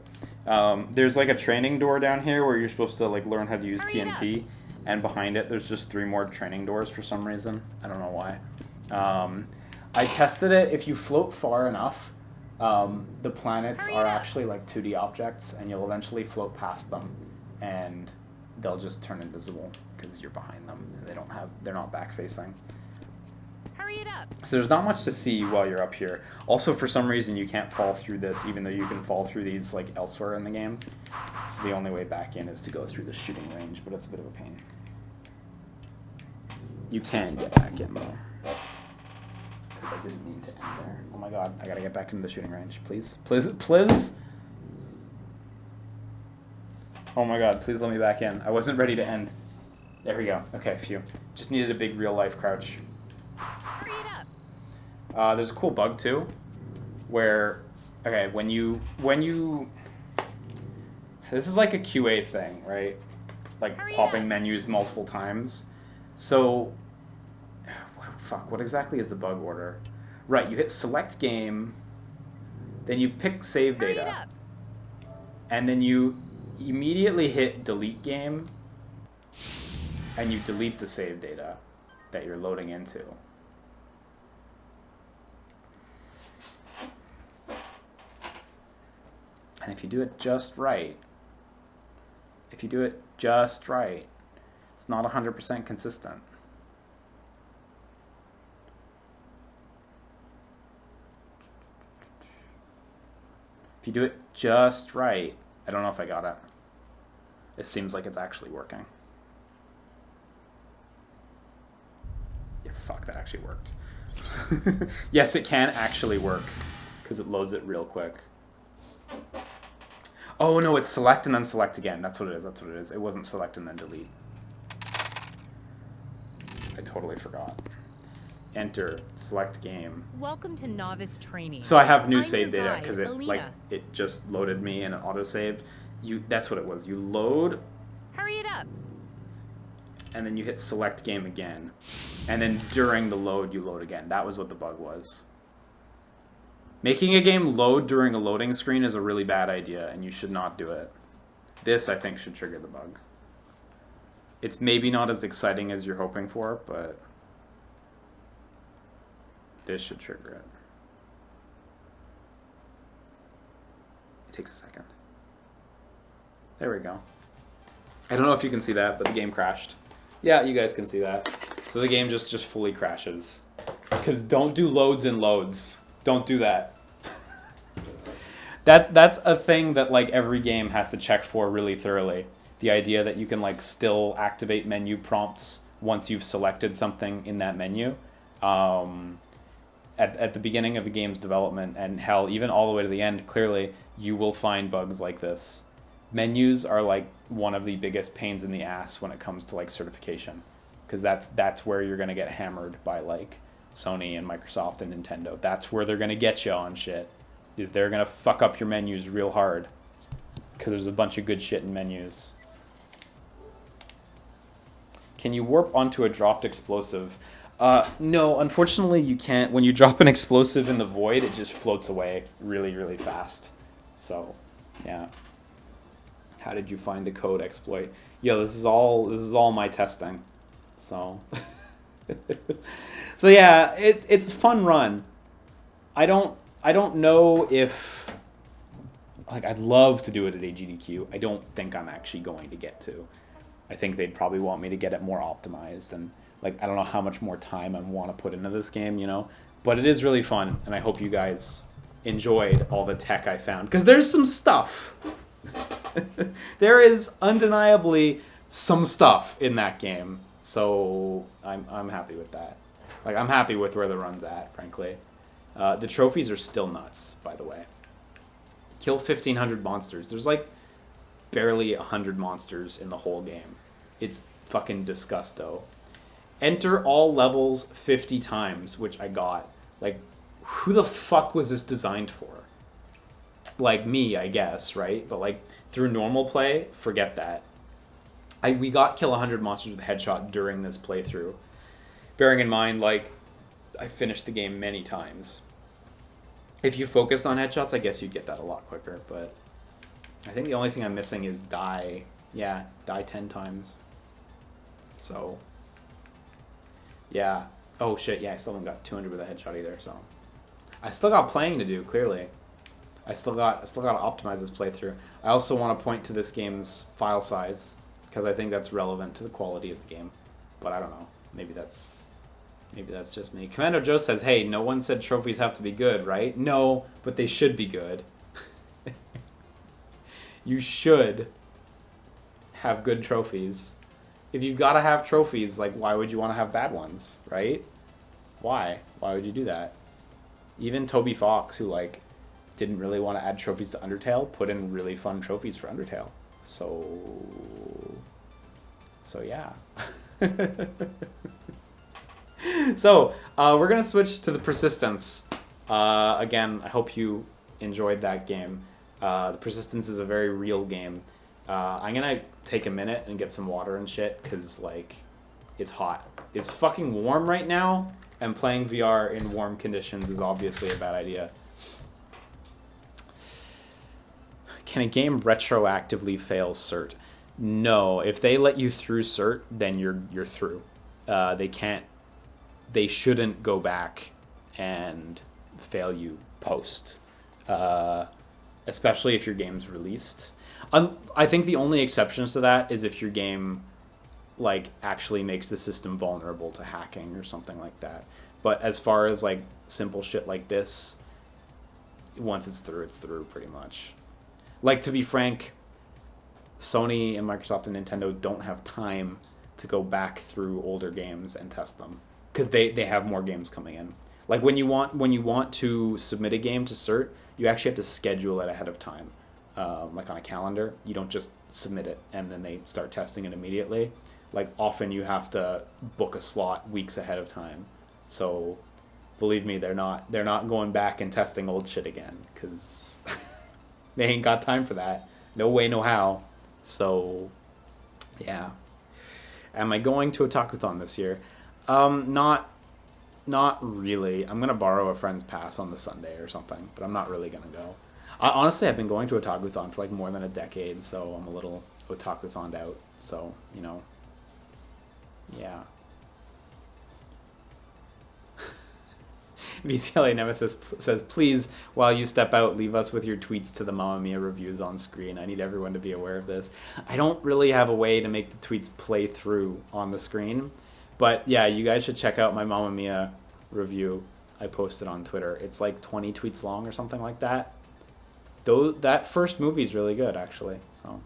[SPEAKER 1] There's like a training door down here where you're supposed to like learn how to use TNT, and behind it there's just 3 more training doors for some reason. I don't know why. I tested it. If you float far enough, the planets are actually like 2D objects, and you'll eventually float past them, and they'll just turn invisible because you're behind them, and they're not back facing.
[SPEAKER 2] Hurry it up.
[SPEAKER 1] So there's not much to see while you're up here. Also, for some reason, you can't fall through this, even though you can fall through these like elsewhere in the game. So the only way back in is to go through the shooting range, but it's a bit of a pain. You can get back in though, because I didn't mean to end there. Oh my god, I gotta get back into the shooting range, please, please, please. Oh my god, please let me back in. I wasn't ready to end. There we go. Okay, phew. Just needed a big real life crouch.
[SPEAKER 2] Hurry it up.
[SPEAKER 1] There's a cool bug too, where, okay, when you, this is like a QA thing, right? Like popping menus multiple times. So, what exactly is the bug order? Right, you hit select game, then you pick save data, and then you immediately hit delete game, and you delete the save data that you're loading into. And if you do it just right, it's not 100% consistent. If you do it just right, I don't know if I got it. It seems like it's actually working. Yeah, fuck, that actually worked. Yes, it can actually work, because it loads it real quick. Oh no, it's select and then select again. That's what it is. It wasn't select and then delete. I totally forgot. Enter, select game.
[SPEAKER 2] Welcome to novice training.
[SPEAKER 1] So I have new
[SPEAKER 2] I'm
[SPEAKER 1] save
[SPEAKER 2] your
[SPEAKER 1] data
[SPEAKER 2] guide,
[SPEAKER 1] because it
[SPEAKER 2] Alina.
[SPEAKER 1] it just loaded me and it autosaved. That's what it was. You load
[SPEAKER 2] Hurry it up.
[SPEAKER 1] and then you hit select game again. And then during the load you load again. That was what the bug was. Making a game load during a loading screen is a really bad idea, and you should not do it. This, I think, should trigger the bug. It's maybe not as exciting as you're hoping for, but this should trigger it. It takes a second. There we go. I don't know if you can see that, but the game crashed. Yeah, you guys can see that. So the game just fully crashes. Because don't do loads and loads. Don't do that. That's a thing that like every game has to check for really thoroughly. The idea that you can like still activate menu prompts once you've selected something in that menu. At the beginning of a game's development, and hell, even all the way to the end, clearly, you will find bugs like this. Menus are like one of the biggest pains in the ass when it comes to like certification. Because that's where you're going to get hammered by like Sony and Microsoft and Nintendo. That's where they're going to get you on shit. Is they're going to fuck up your menus real hard. Because there's a bunch of good shit in menus. Can you warp onto a dropped explosive? No, unfortunately you can't. When you drop an explosive in the void, it just floats away really, really fast. So, yeah. How did you find the code exploit? Yo, this is all my testing. So, so yeah, it's a fun run. I don't know if, like, I'd love to do it at AGDQ. I don't think I'm actually going to get to. I think they'd probably want me to get it more optimized, and like I don't know how much more time I want to put into this game, you know. But it is really fun, and I hope you guys enjoyed all the tech I found, because there's some stuff. There is undeniably some stuff in that game, so I'm happy with that. Like I'm happy with where the run's at, frankly. The trophies are still nuts, by the way. Kill 1,500 monsters. There's like barely 100 monsters in the whole game. It's fucking disgusto. Enter all levels 50 times, which I got. Like, who the fuck was this designed for? Like me, I guess, right? But like through normal play, forget that. We got kill 100 monsters with a headshot during this playthrough. Bearing in mind, like, I finished the game many times. If you focused on headshots, I guess you'd get that a lot quicker, but I think the only thing I'm missing is die. Yeah, die 10 times. So, yeah. Oh shit, yeah, I still haven't got 200 with a headshot either, so. I still got playing to do, clearly. I still got to optimize this playthrough. I also want to point to this game's file size, because I think that's relevant to the quality of the game. But I don't know. Maybe that's just me. Commando Joe says, hey, no one said trophies have to be good, right? No, but they should be good. You should have good trophies. If you've got to have trophies, like, why would you want to have bad ones, right? Why? Why would you do that? Even Toby Fox, who, like, didn't really want to add trophies to Undertale, put in really fun trophies for Undertale. So yeah. So, we're going to switch to the Persistence. Again, I hope you enjoyed that game. The Persistence is a very real game. I'm going to take a minute and get some water and shit, because, like, it's hot. It's fucking warm right now, and playing VR in warm conditions is obviously a bad idea. Can a game retroactively fail cert? No. If they let you through cert, then you're through. They shouldn't go back and fail you post. Especially if your game's released. I think the only exceptions to that is if your game, like, actually makes the system vulnerable to hacking or something like that. But as far as, like, simple shit like this, once it's through pretty much. Like, to be frank, Sony and Microsoft and Nintendo don't have time to go back through older games and test them, because they have more games coming in. Like, when you want to submit a game to cert, you actually have to schedule it ahead of time, like on a calendar. You don't just submit it and then they start testing it immediately. Like, often you have to book a slot weeks ahead of time. So, believe me, they're not going back and testing old shit again, because they ain't got time for that. No way, no how. So, yeah. Am I going to Otakuthon this year? Not really. I'm gonna borrow a friend's pass on the Sunday or something, but I'm not really gonna go. Honestly, I've been going to Otakuthon for like more than a decade, so I'm a little Otakuthoned out. So, you know, yeah. VCLA Nemesis says, please, while you step out, leave us with your tweets to the Mamma Mia reviews on screen. I need everyone to be aware of this. I don't really have a way to make the tweets play through on the screen. But yeah, you guys should check out my Mamma Mia review I posted on Twitter. It's like 20 tweets long or something like that. Though that first movie is really good, actually. So,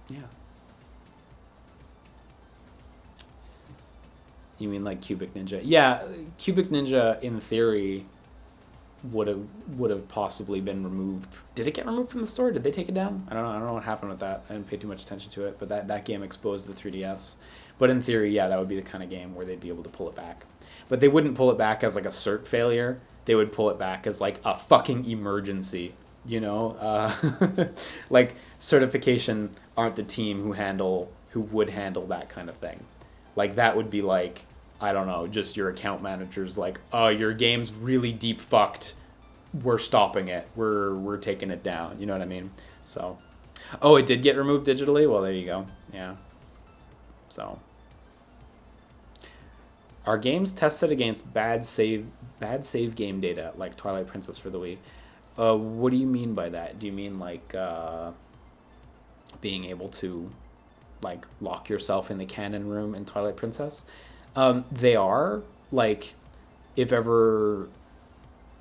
[SPEAKER 1] yeah. You mean like Cubic Ninja? Yeah, Cubic Ninja in theory would have possibly been removed. Did it get removed from the store? Did they take it down? I don't know what happened with that. I didn't pay too much attention to it, but that game exposed the 3DS. But in theory, yeah, that would be the kind of game where they'd be able to pull it back. But they wouldn't pull it back as like a cert failure. They would pull it back as like a fucking emergency, you know? Like, certification aren't the team who would handle that kind of thing. Like, that would be like, I don't know, just your account manager's like, oh, your game's really deep fucked. We're stopping it. We're taking it down. You know what I mean? So, oh, it did get removed digitally? Well, there you go. Yeah. So, are games tested against bad save game data, like Twilight Princess for the Wii? What do you mean by that? Do you mean like being able to like lock yourself in the cannon room in Twilight Princess? They are, like, if ever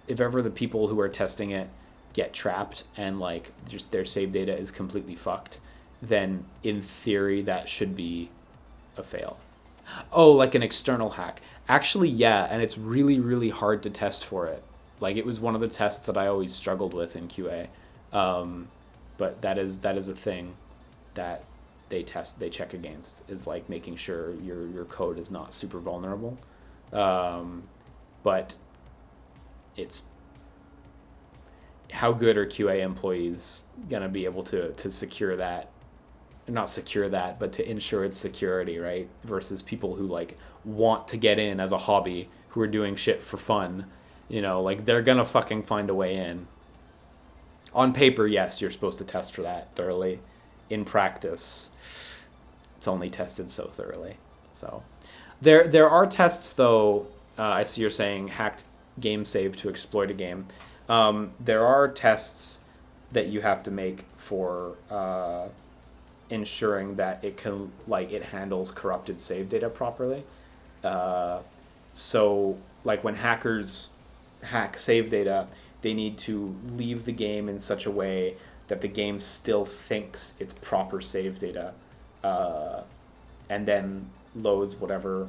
[SPEAKER 1] the people who are testing it get trapped and like just their save data is completely fucked, then in theory that should be a fail. Oh, like an external hack. Actually, yeah, and it's really, really hard to test for it. Like, it was one of the tests that I always struggled with in QA. But that is a thing that they check against, is like making sure your code is not super vulnerable. But it's how good are QA employees gonna be able to secure that, not secure that, but to ensure its security, right? Versus people who like want to get in as a hobby, who are doing shit for fun, you know, like they're gonna fucking find a way in. On paper, yes, you're supposed to test for that thoroughly. In practice, it's only tested so thoroughly. So there are tests though. I see you're saying hacked game save to exploit a game. There are tests that you have to make for ensuring that it can, like, it handles corrupted save data properly. So like when hackers hack save data, they need to leave the game in such a way that the game still thinks it's proper save data, and then loads whatever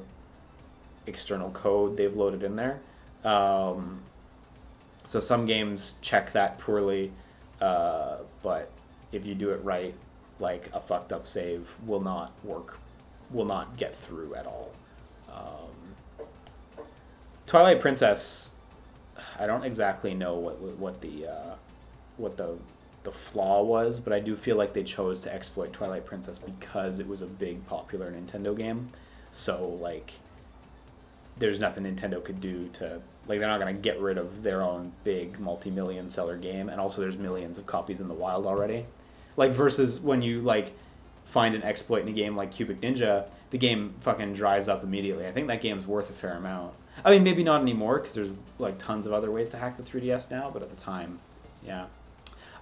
[SPEAKER 1] external code they've loaded in there. So some games check that poorly, but if you do it right, like a fucked up save will not work, will not get through at all. Twilight Princess, I don't exactly know what the flaw was, but I do feel like they chose to exploit Twilight Princess because it was a big popular Nintendo game. So like, there's nothing Nintendo could do to, like, they're not gonna get rid of their own big multi-million seller game, and also there's millions of copies in the wild already. Like, versus when you like find an exploit in a game like Cubic Ninja, the game fucking dries up immediately. I think that game's worth a fair amount. I mean, maybe not anymore, because there's like tons of other ways to hack the 3DS now, but at the time, yeah.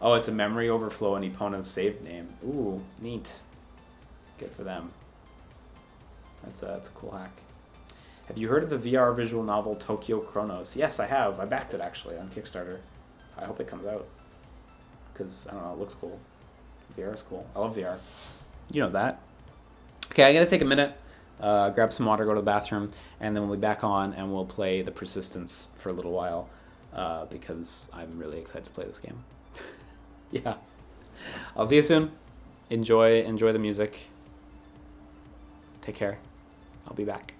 [SPEAKER 1] Oh, it's a memory overflow in Epona's save name. Ooh, neat. Good for them. That's a cool hack. Have you heard of the VR visual novel Tokyo Chronos? Yes, I have. I backed it actually on Kickstarter. I hope it comes out, because I don't know, it looks cool. VR is cool. I love VR. You know that. Okay, I gotta take a minute, grab some water, go to the bathroom, and then we'll be back on and we'll play The Persistence for a little while, because I'm really excited to play this game. Yeah. I'll see you soon. Enjoy the music. Take care. I'll be back.